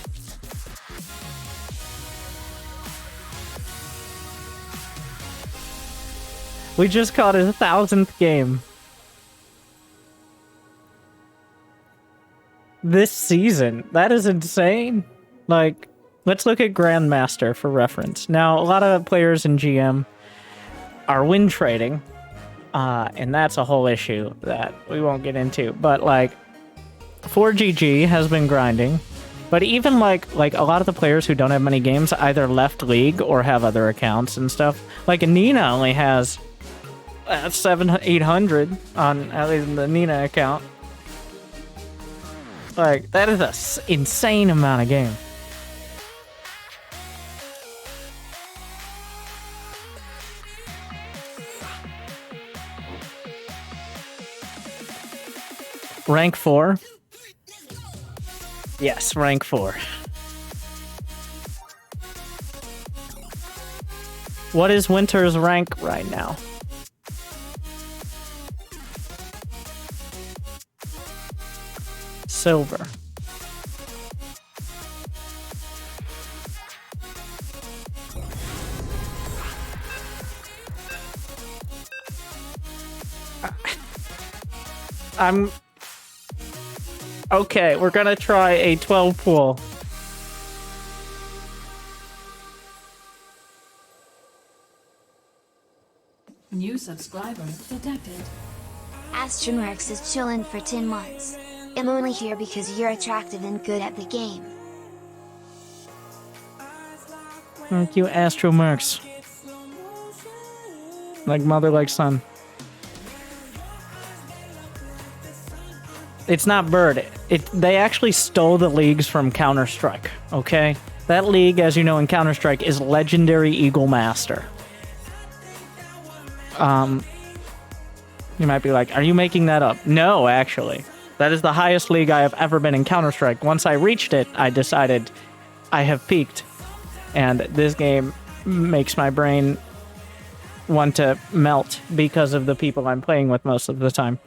We just caught his 1,000th game. This season. That is insane. Like, let's look at Grandmaster for reference. Now, a lot of players in GM are win trading, and that's a whole issue that we won't get into. But, like, 4GG has been grinding, but even, like a lot of the players who don't have many games either left League or have other accounts and stuff. Like, Nina only has 800 on, at least the Nina account. Like, that is an insane amount of game. Rank 4? Yes, rank 4. What is Winter's rank right now? Silver. I'm... Okay, we're gonna try a 12 pool. New subscriber detected. Astromerx is chillin' for 10 months. I'm only here because you're attractive and good at the game. Thank you, Astromerx. Like mother, like son. It's not Bird. They actually stole the leagues from Counter-Strike, okay? That league, as you know in Counter-Strike, is Legendary Eagle Master. You might be like, are you making that up? No, actually. That is the highest league I have ever been in Counter-Strike. Once I reached it, I decided I have peaked. And this game makes my brain want to melt because of the people I'm playing with most of the time.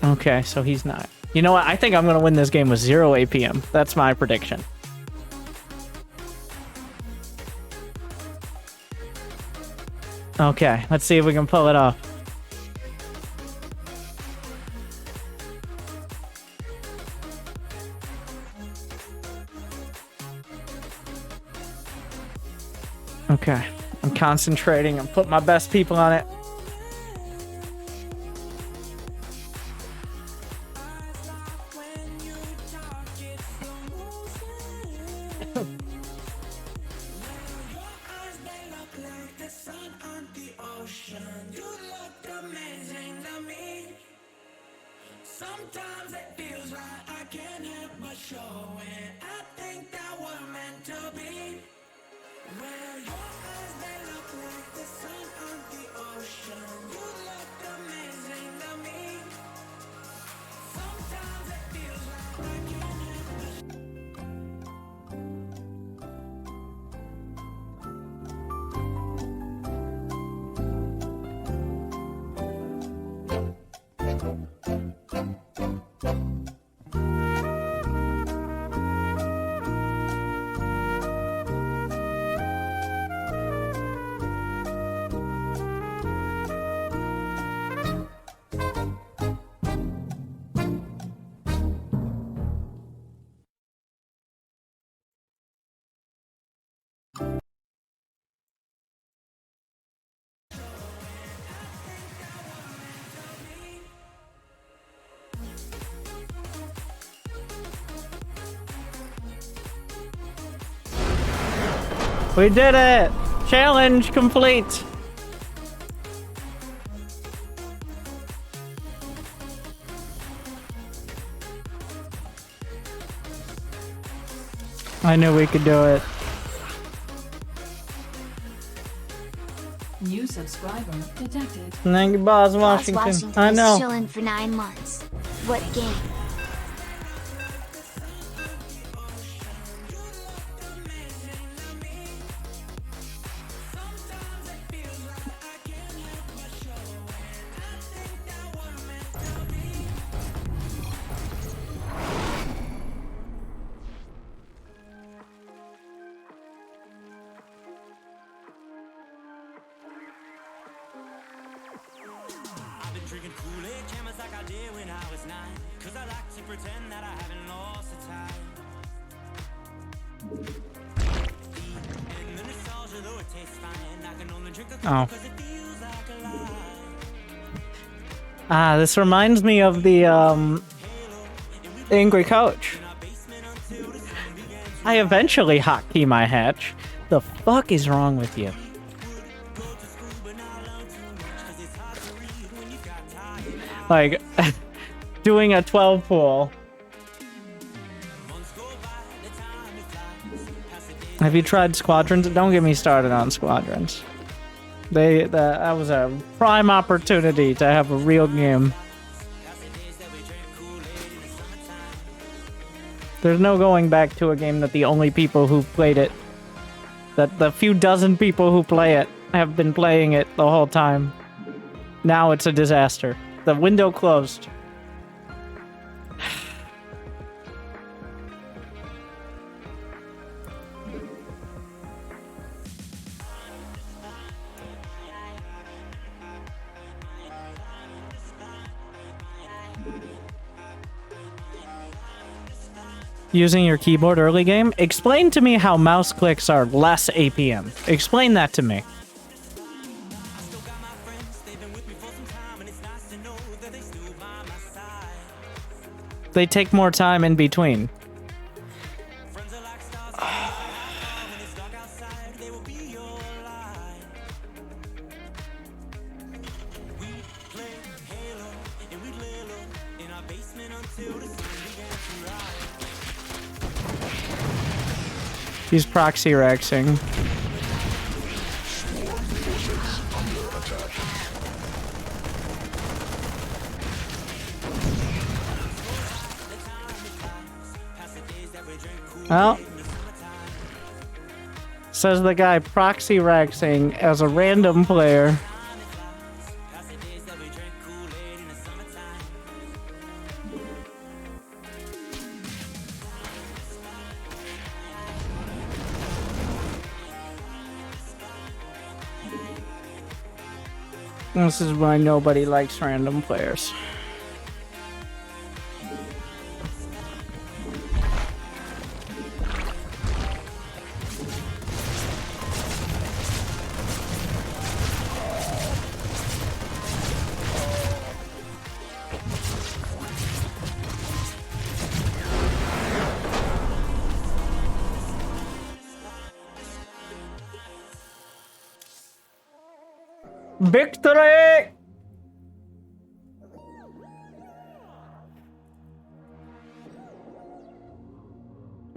Okay, so he's not. You know what? I think I'm going to win this game with 0 APM. That's my prediction. Okay, let's see if we can pull it off. Okay, I'm concentrating. I'm putting my best people on it. Sometimes it feels like I can't help but show it. I think that we're meant to be. Where your eyes, they look like the sun on the ocean. You look amazing to me. Sometimes it feels like I can't help but We did it! Challenge complete! I knew we could do it. New subscriber detected. Thank you, Boss Boss Washington. Washington I is know. chilling for 9 months. What game? I've been drinking Kool-Aid cameras like I did when I was 9. Cause I like to pretend that I haven't lost the time. And the nostalgia, though it tastes fine, I can only drink a Oh. cause it feels like a lie. Ah, this reminds me of the Angry Coach. I eventually hotkey my hatch. The fuck is wrong with you? Like, doing a 12 pool. Have you tried Squadrons? Don't get me started on Squadrons. That was a prime opportunity to have a real game. There's no going back to a game that the only people who played it, that the few dozen people who play it, have been playing it the whole time. Now it's a disaster. The window closed. Using your keyboard early game? Explain to me how mouse clicks are less APM. Explain that to me. They take more time in between. He's proxy rexing. Well, says the guy proxy rexing as a random player. This is why nobody likes random players. Victory!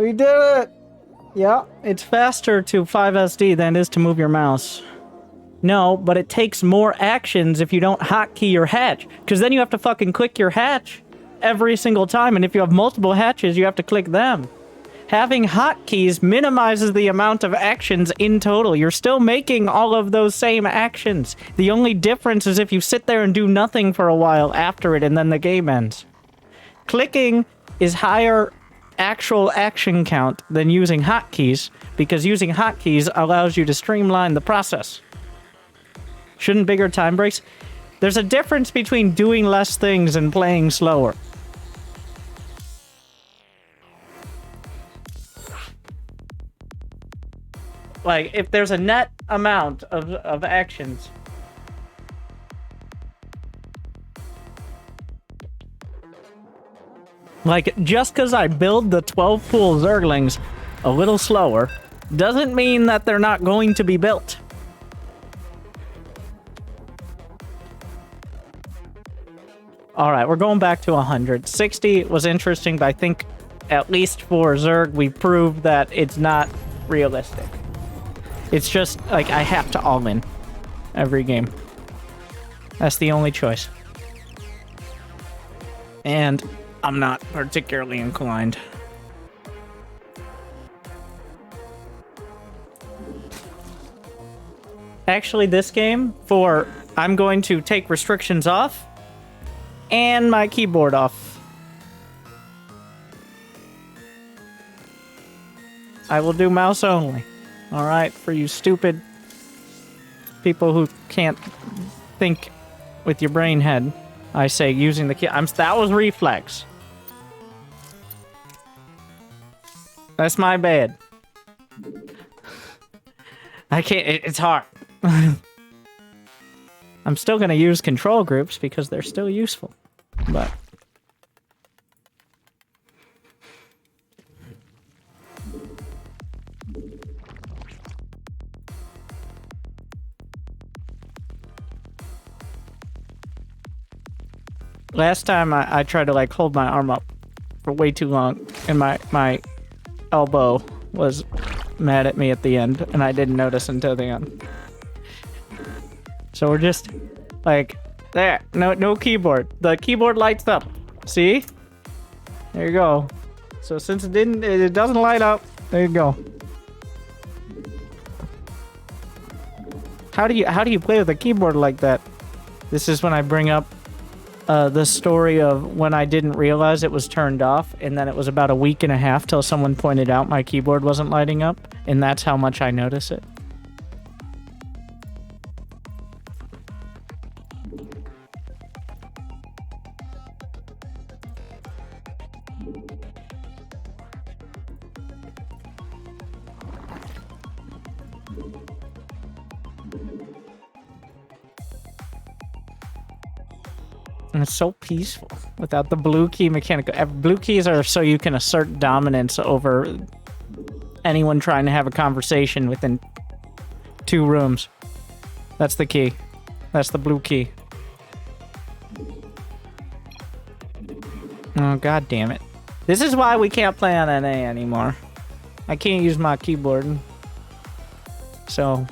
We did it! Yeah, it's faster to 5SD than it is to move your mouse. No, but it takes more actions if you don't hotkey your hatch. Because then you have to fucking click your hatch every single time, and if you have multiple hatches, you have to click them. Having hotkeys minimizes the amount of actions in total. You're still making all of those same actions. The only difference is if you sit there and do nothing for a while after it and then the game ends. Clicking is higher actual action count than using hotkeys, because using hotkeys allows you to streamline the process. Shouldn't bigger time breaks? There's a difference between doing less things and playing slower. Like, if there's a net amount of actions. Like, just because I build the 12 pool Zerglings a little slower, doesn't mean that they're not going to be built. Alright, we're going back to 100. 60 was interesting, but I think, at least for Zerg, we proved that it's not realistic. It's just, like, I have to all-in every game. That's the only choice. And I'm not particularly inclined. Actually, this game, I'm going to take restrictions off and my keyboard off. I will do mouse only. Alright, for you stupid people who can't think with your brain head, I say using the key. That was reflex. That's my bad. I can't, it's hard. I'm still gonna use control groups because they're still useful, but... Last time I tried to like hold my arm up for way too long, and my elbow was mad at me at the end, and I didn't notice until the end. So we're just like there. No keyboard. The keyboard lights up. See? There you go. So since it doesn't light up, there you go. How do you play with a keyboard like that? This is when I bring up the story of when I didn't realize it was turned off, and then it was about a week and a half till someone pointed out my keyboard wasn't lighting up, and that's how much I notice it. And it's so peaceful without the blue key mechanic. Blue keys are so you can assert dominance over anyone trying to have a conversation within 2 rooms. That's the key. That's the blue key. Oh, god damn it. This is why we can't play on NA anymore. I can't use my keyboard. So...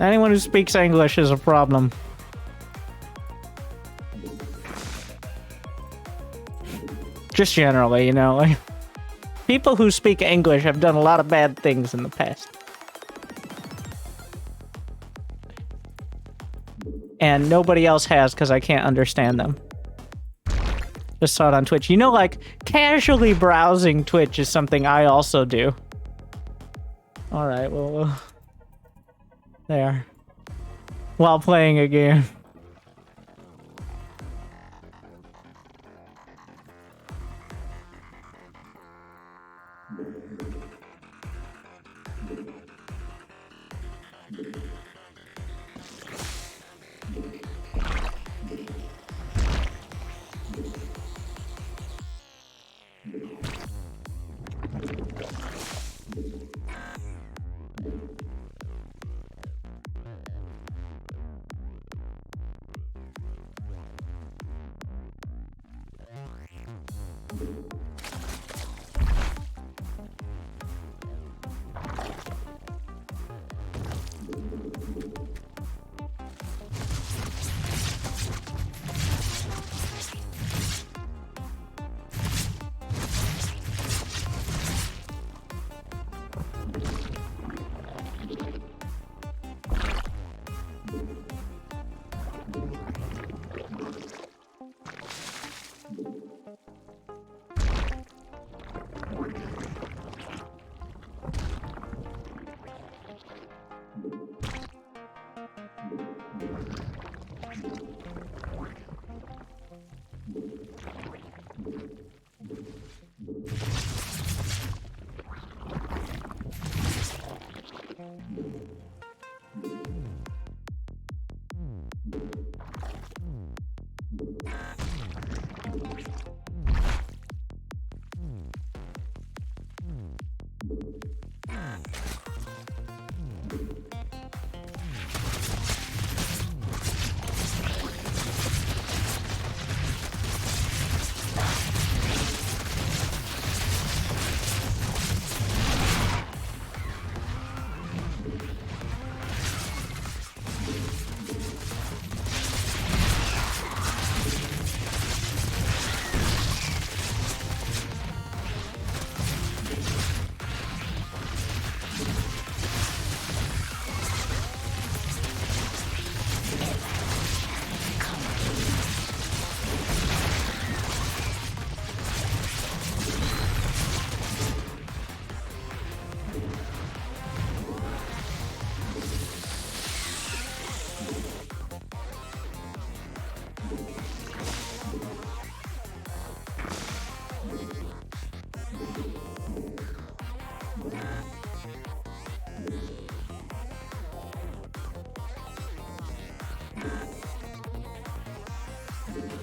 anyone who speaks English is a problem. Just generally, you know, like... people who speak English have done a lot of bad things in the past. And nobody else has because I can't understand them. Just saw it on Twitch. You know, like, casually browsing Twitch is something I also do. Alright, well... there. While playing a game.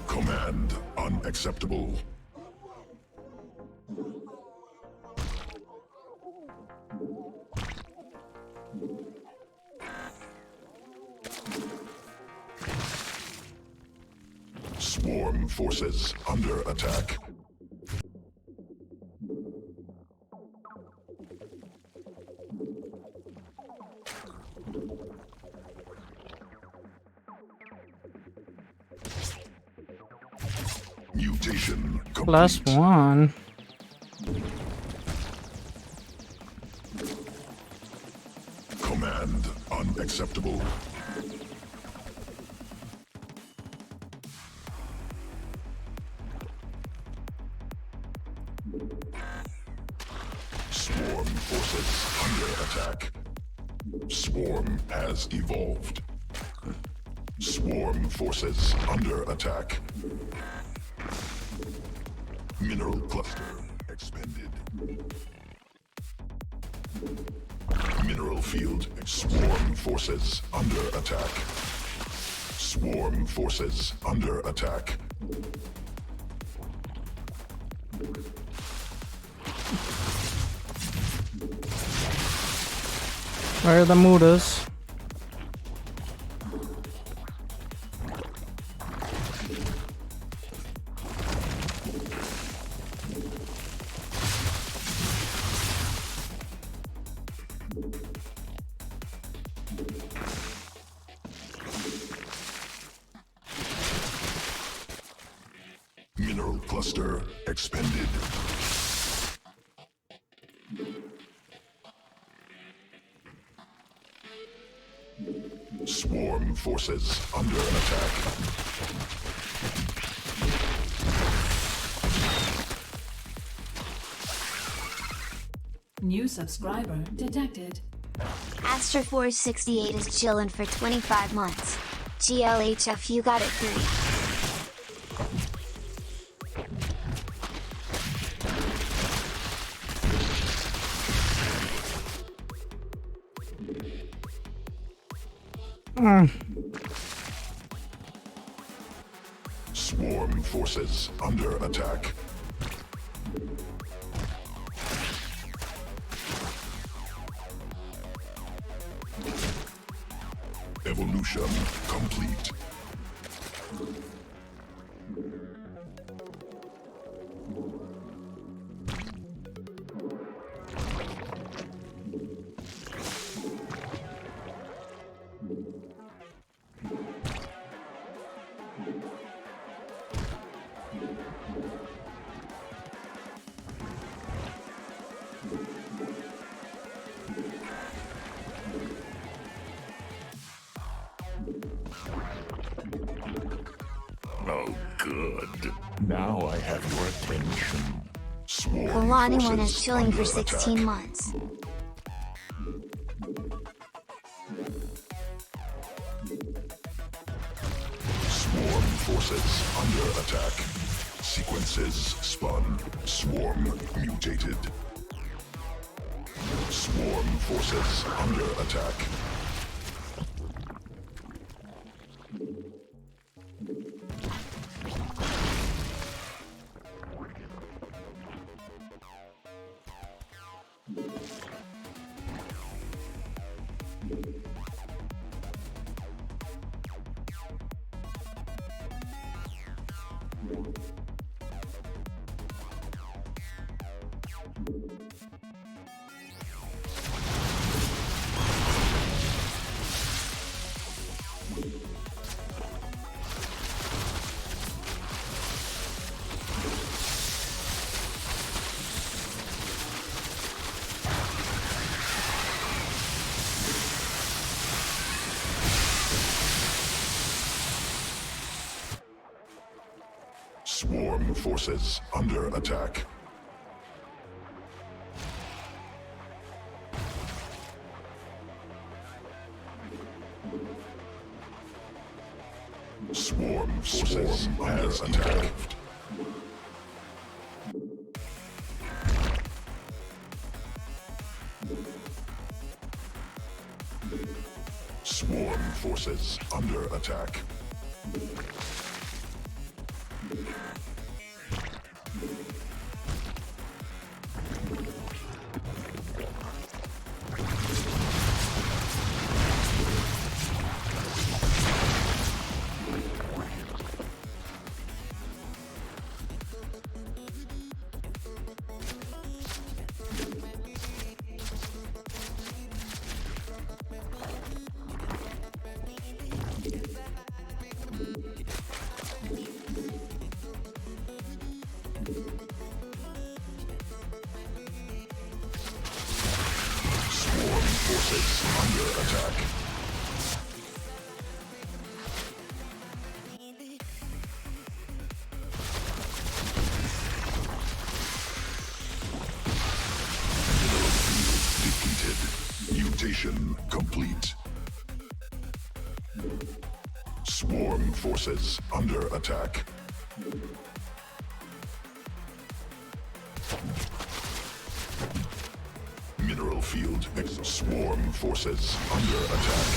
Command unacceptable. Swarm forces under attack. Mutation complete. +1. Command unacceptable. Swarm forces under attack. Swarm has evolved. Swarm forces under attack. Mineral cluster expanded. Mineral field. Swarm forces under attack. Swarm forces under attack. Where are the mutas? Mineral cluster expanded. Swarm forces under attack. New subscriber detected. Astro468 is chillin' for 25 months. GLHF, you got it 3. Swarm forces under attack. Evolution complete. Oh, good. Now I have your attention. Swarm Kalani one is forces chilling for under 16 attack. months. Swarm forces under attack. Sequences spun. Swarm mutated. Swarm forces under attack. Swarm forces under attack. Swarm forces under attack. Swarm forces under attack. Forces under attack. Depleted. Mutation complete. Swarm forces under attack. Mineral field. Swarm forces under attack.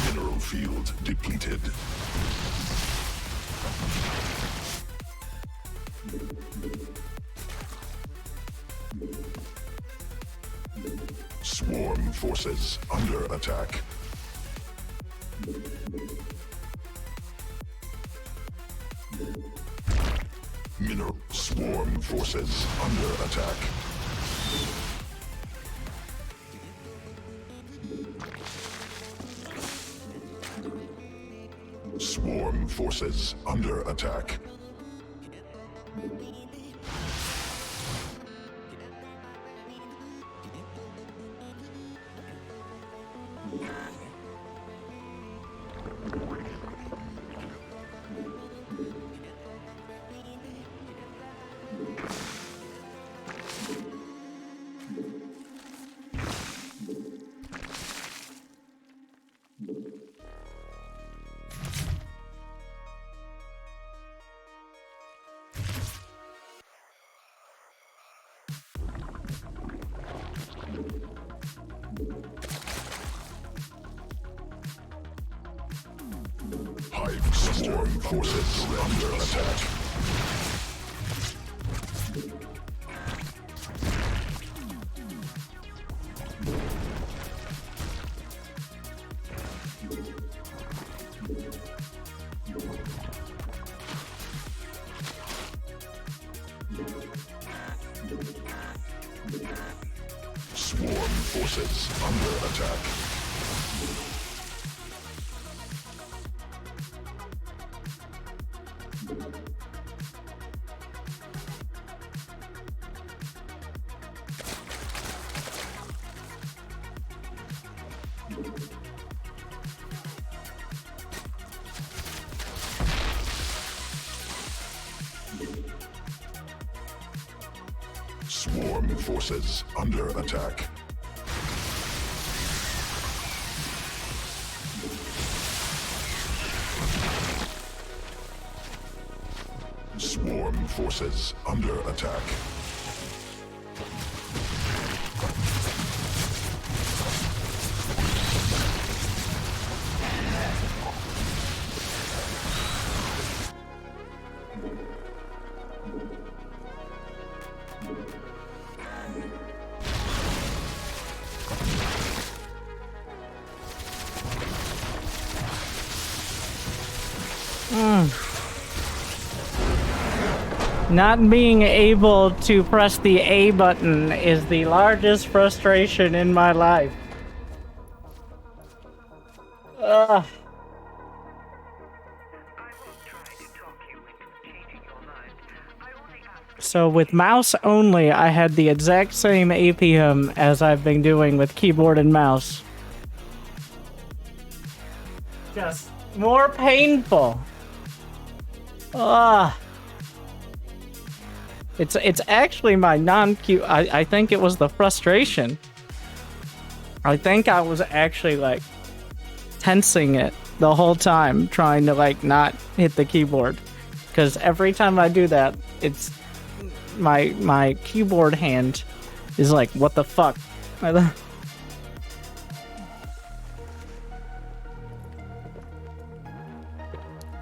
Mineral field depleted. Swarm forces under attack. Mineral swarm forces under attack. Swarm forces under attack. Hive swarm forces under attack. Swarm forces under attack. Swarm forces under attack. Swarm forces under attack. Not being able to press the A button is the largest frustration in my life. Ugh. So with mouse only, I had the exact same APM as I've been doing with keyboard and mouse. Just more painful. Ah. It's actually my non-Q. I think it was the frustration. I think I was actually like tensing it the whole time, trying to like not hit the keyboard. Because every time I do that, it's my keyboard hand is like, what the fuck?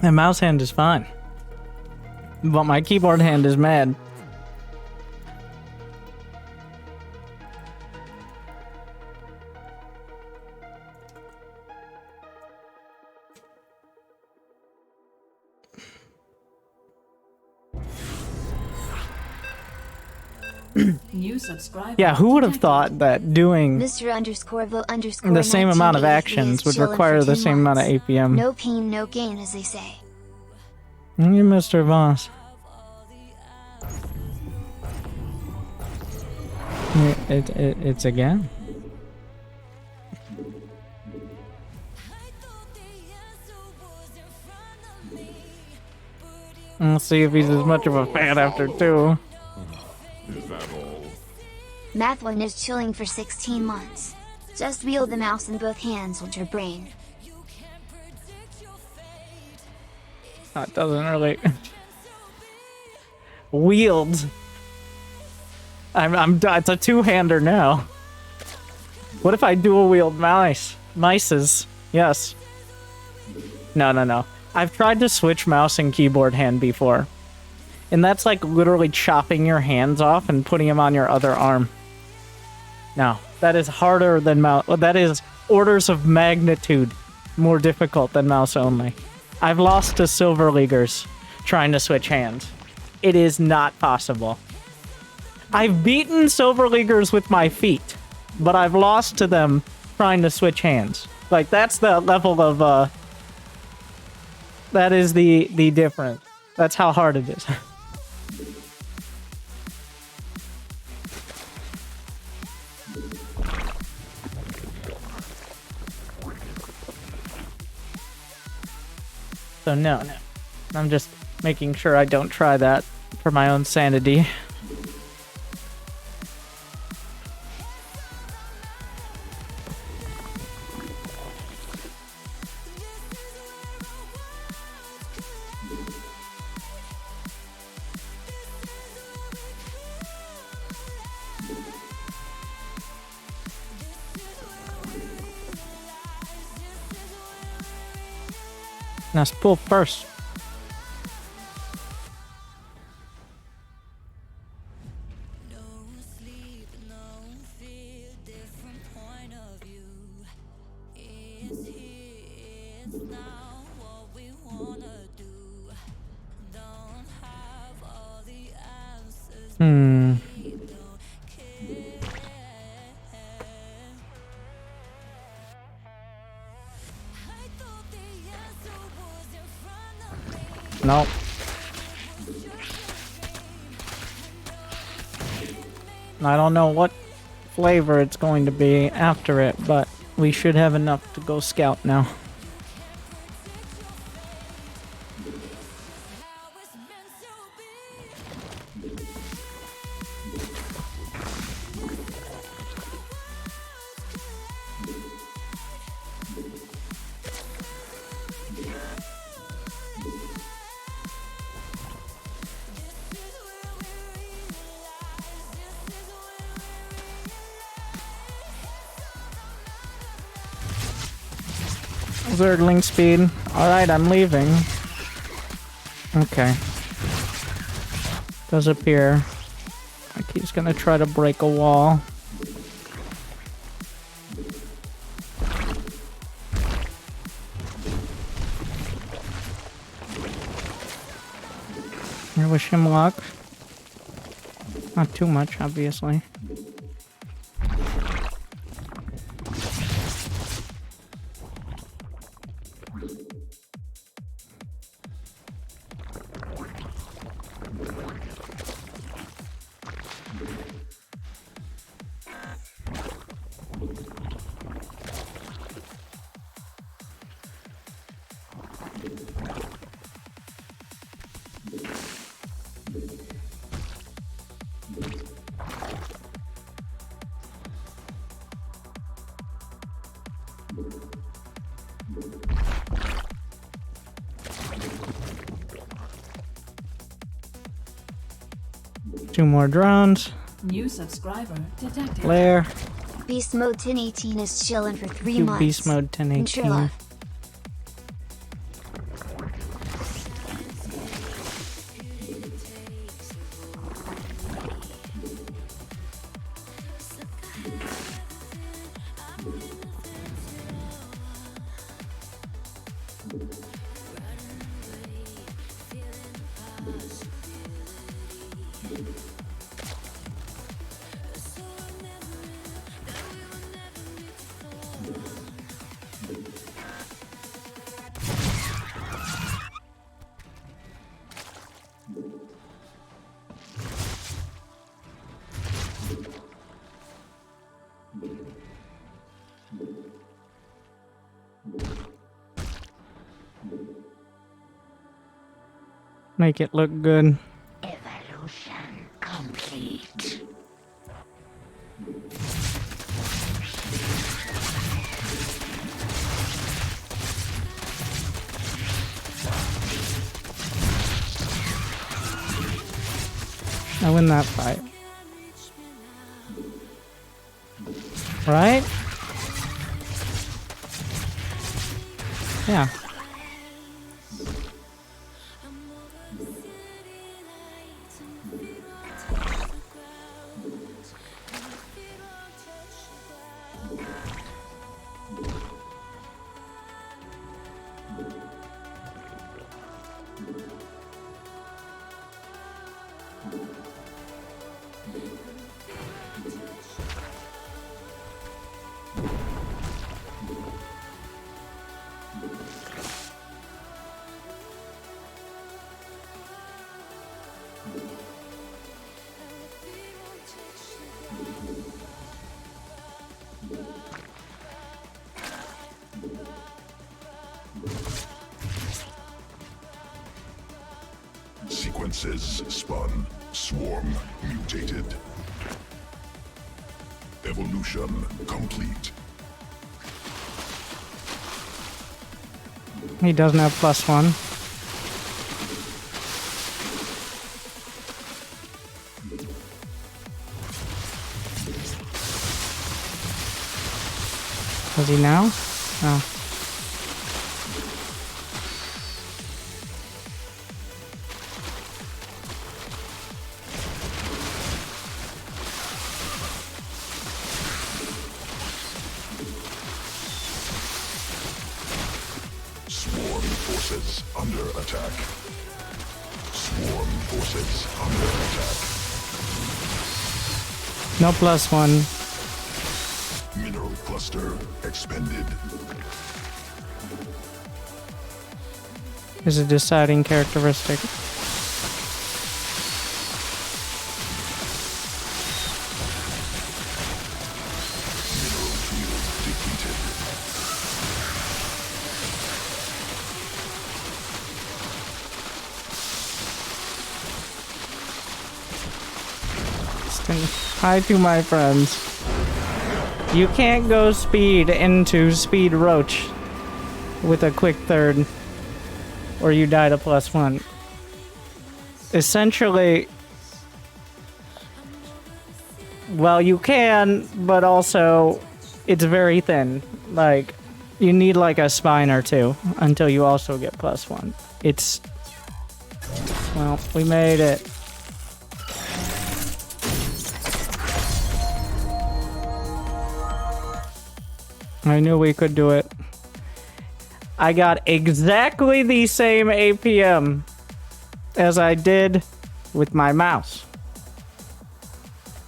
My mouse hand is fine, but my keyboard hand is mad. New subscriber. Yeah, who would have thought that doing Mr. underscore vote underscore the same amount of 1983 actions is would chilling require for the 10 same amount of months. APM? No pain, no gain, as they say. You, Mr. Voss. It's again. Let's see if he's as much of a fan after 2. Is that all? Math 1 is chilling for 16 months. Just wield the mouse in both hands with your brain. That doesn't really wield. I'm it's a two-hander now. What if I dual wield mices? Yes. No. I've tried to switch mouse and keyboard hand before. And that's like literally chopping your hands off and putting them on your other arm. No, that is harder than mouse. That is orders of magnitude more difficult than mouse only. I've lost to Silver Leaguers trying to switch hands. It is not possible. I've beaten Silver Leaguers with my feet, but I've lost to them trying to switch hands. Like, that's the level of, that is the difference. That's how hard it is. So no. I'm just making sure I don't try that for my own sanity. Now spool first. Nope. I don't know what flavor it's going to be after it, but we should have enough to go scout now. Zergling speed. Alright, I'm leaving. Okay. Does appear like he's gonna try to break a wall. I wish him luck. Not too much, obviously. Two more drones. New subscriber detected. Lair. Beast Mode 1018 is chillin' for 3 You months. Beast Mode 1018. Trilla. Make it look good. Evolution complete. I win that fight. Right? Yeah. Sequences spun. Swarm mutated. Evolution complete. He doesn't have +1. Does he now? No. Swarm forces under attack. Swarm forces under attack. No +1. Mineral cluster expended. Is a deciding characteristic. Mineral field depleted. Hi to my friends. You can't go speed into speed roach with a quick third, or you die to +1. Essentially, well, you can, but also it's very thin. Like, you need like a spine or two until you also get +1. It's, well, we made it. I knew we could do it. I got exactly the same APM as I did with my mouse.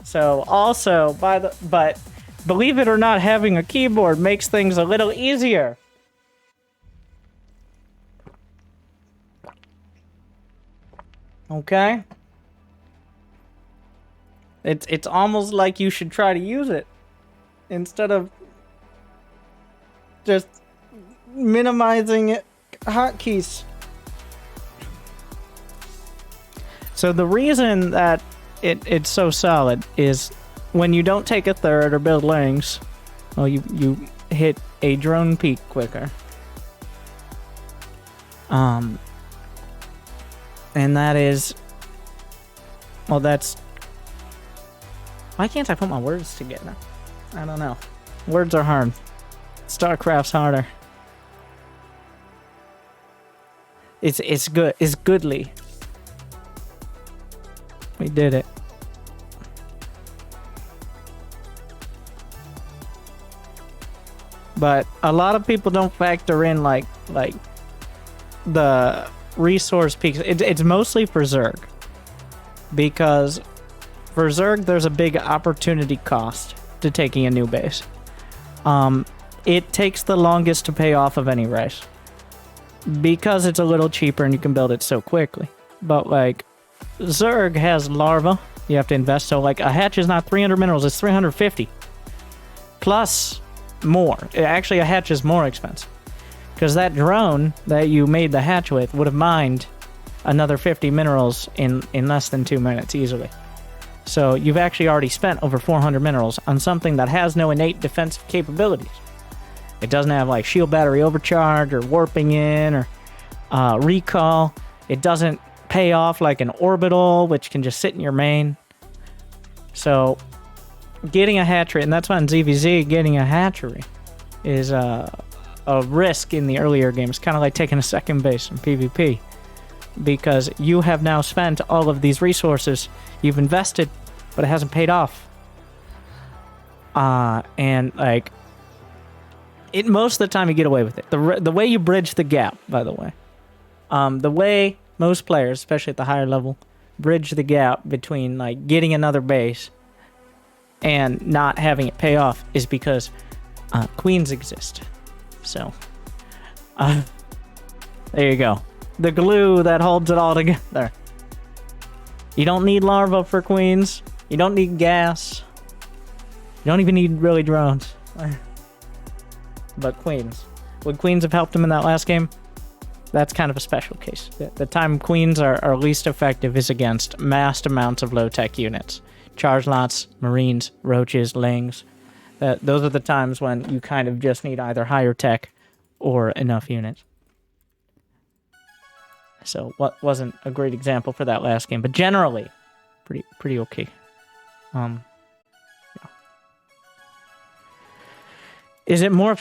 So also, but believe it or not, having a keyboard makes things a little easier. Okay? It's almost like you should try to use it instead of just minimizing hotkeys. So the reason that it's so solid is when you don't take a third or build lings, well, you hit a drone peak quicker. And that is... Well, that's... Why can't I put my words together? I don't know. Words are hard. Starcraft's harder. It's good. It's goodly. We did it. But a lot of people don't factor in like the resource peaks. It's mostly for ZERG. Because for ZERG, there's a big opportunity cost to taking a new base. It takes the longest to pay off of any race. Because it's a little cheaper and you can build it so quickly. But like, ZERG has larva you have to invest. So like, a hatch is not 300 minerals, it's 350. Plus more. Actually, a hatch is more expensive. Because that drone that you made the hatch with would have mined another 50 minerals in less than 2 minutes easily. So you've actually already spent over 400 minerals on something that has no innate defensive capabilities. It doesn't have like shield battery overcharge or warping in or recall. It doesn't pay off like an orbital, which can just sit in your main. So getting a hatchery, and that's why in ZVZ getting a hatchery is a risk in the earlier games. Kind of like taking a second base in PvP. Because you have now spent all of these resources you've invested, but it hasn't paid off. And like, most of the time you get away with it. The way you bridge the gap, by the way. The way most players, especially at the higher level, bridge the gap between like getting another base and not having it pay off is because queens exist. So, there you go. The glue that holds it all together. You don't need larva for queens. You don't need gas. You don't even need really drones. But queens. Would queens have helped him in that last game? That's kind of a special case. The time queens are least effective is against massed amounts of low-tech units. Charge lots, marines, roaches, lings. Those are the times when you kind of just need either higher tech or enough units. So what wasn't a great example for that last game, but generally pretty okay. Yeah. Is it more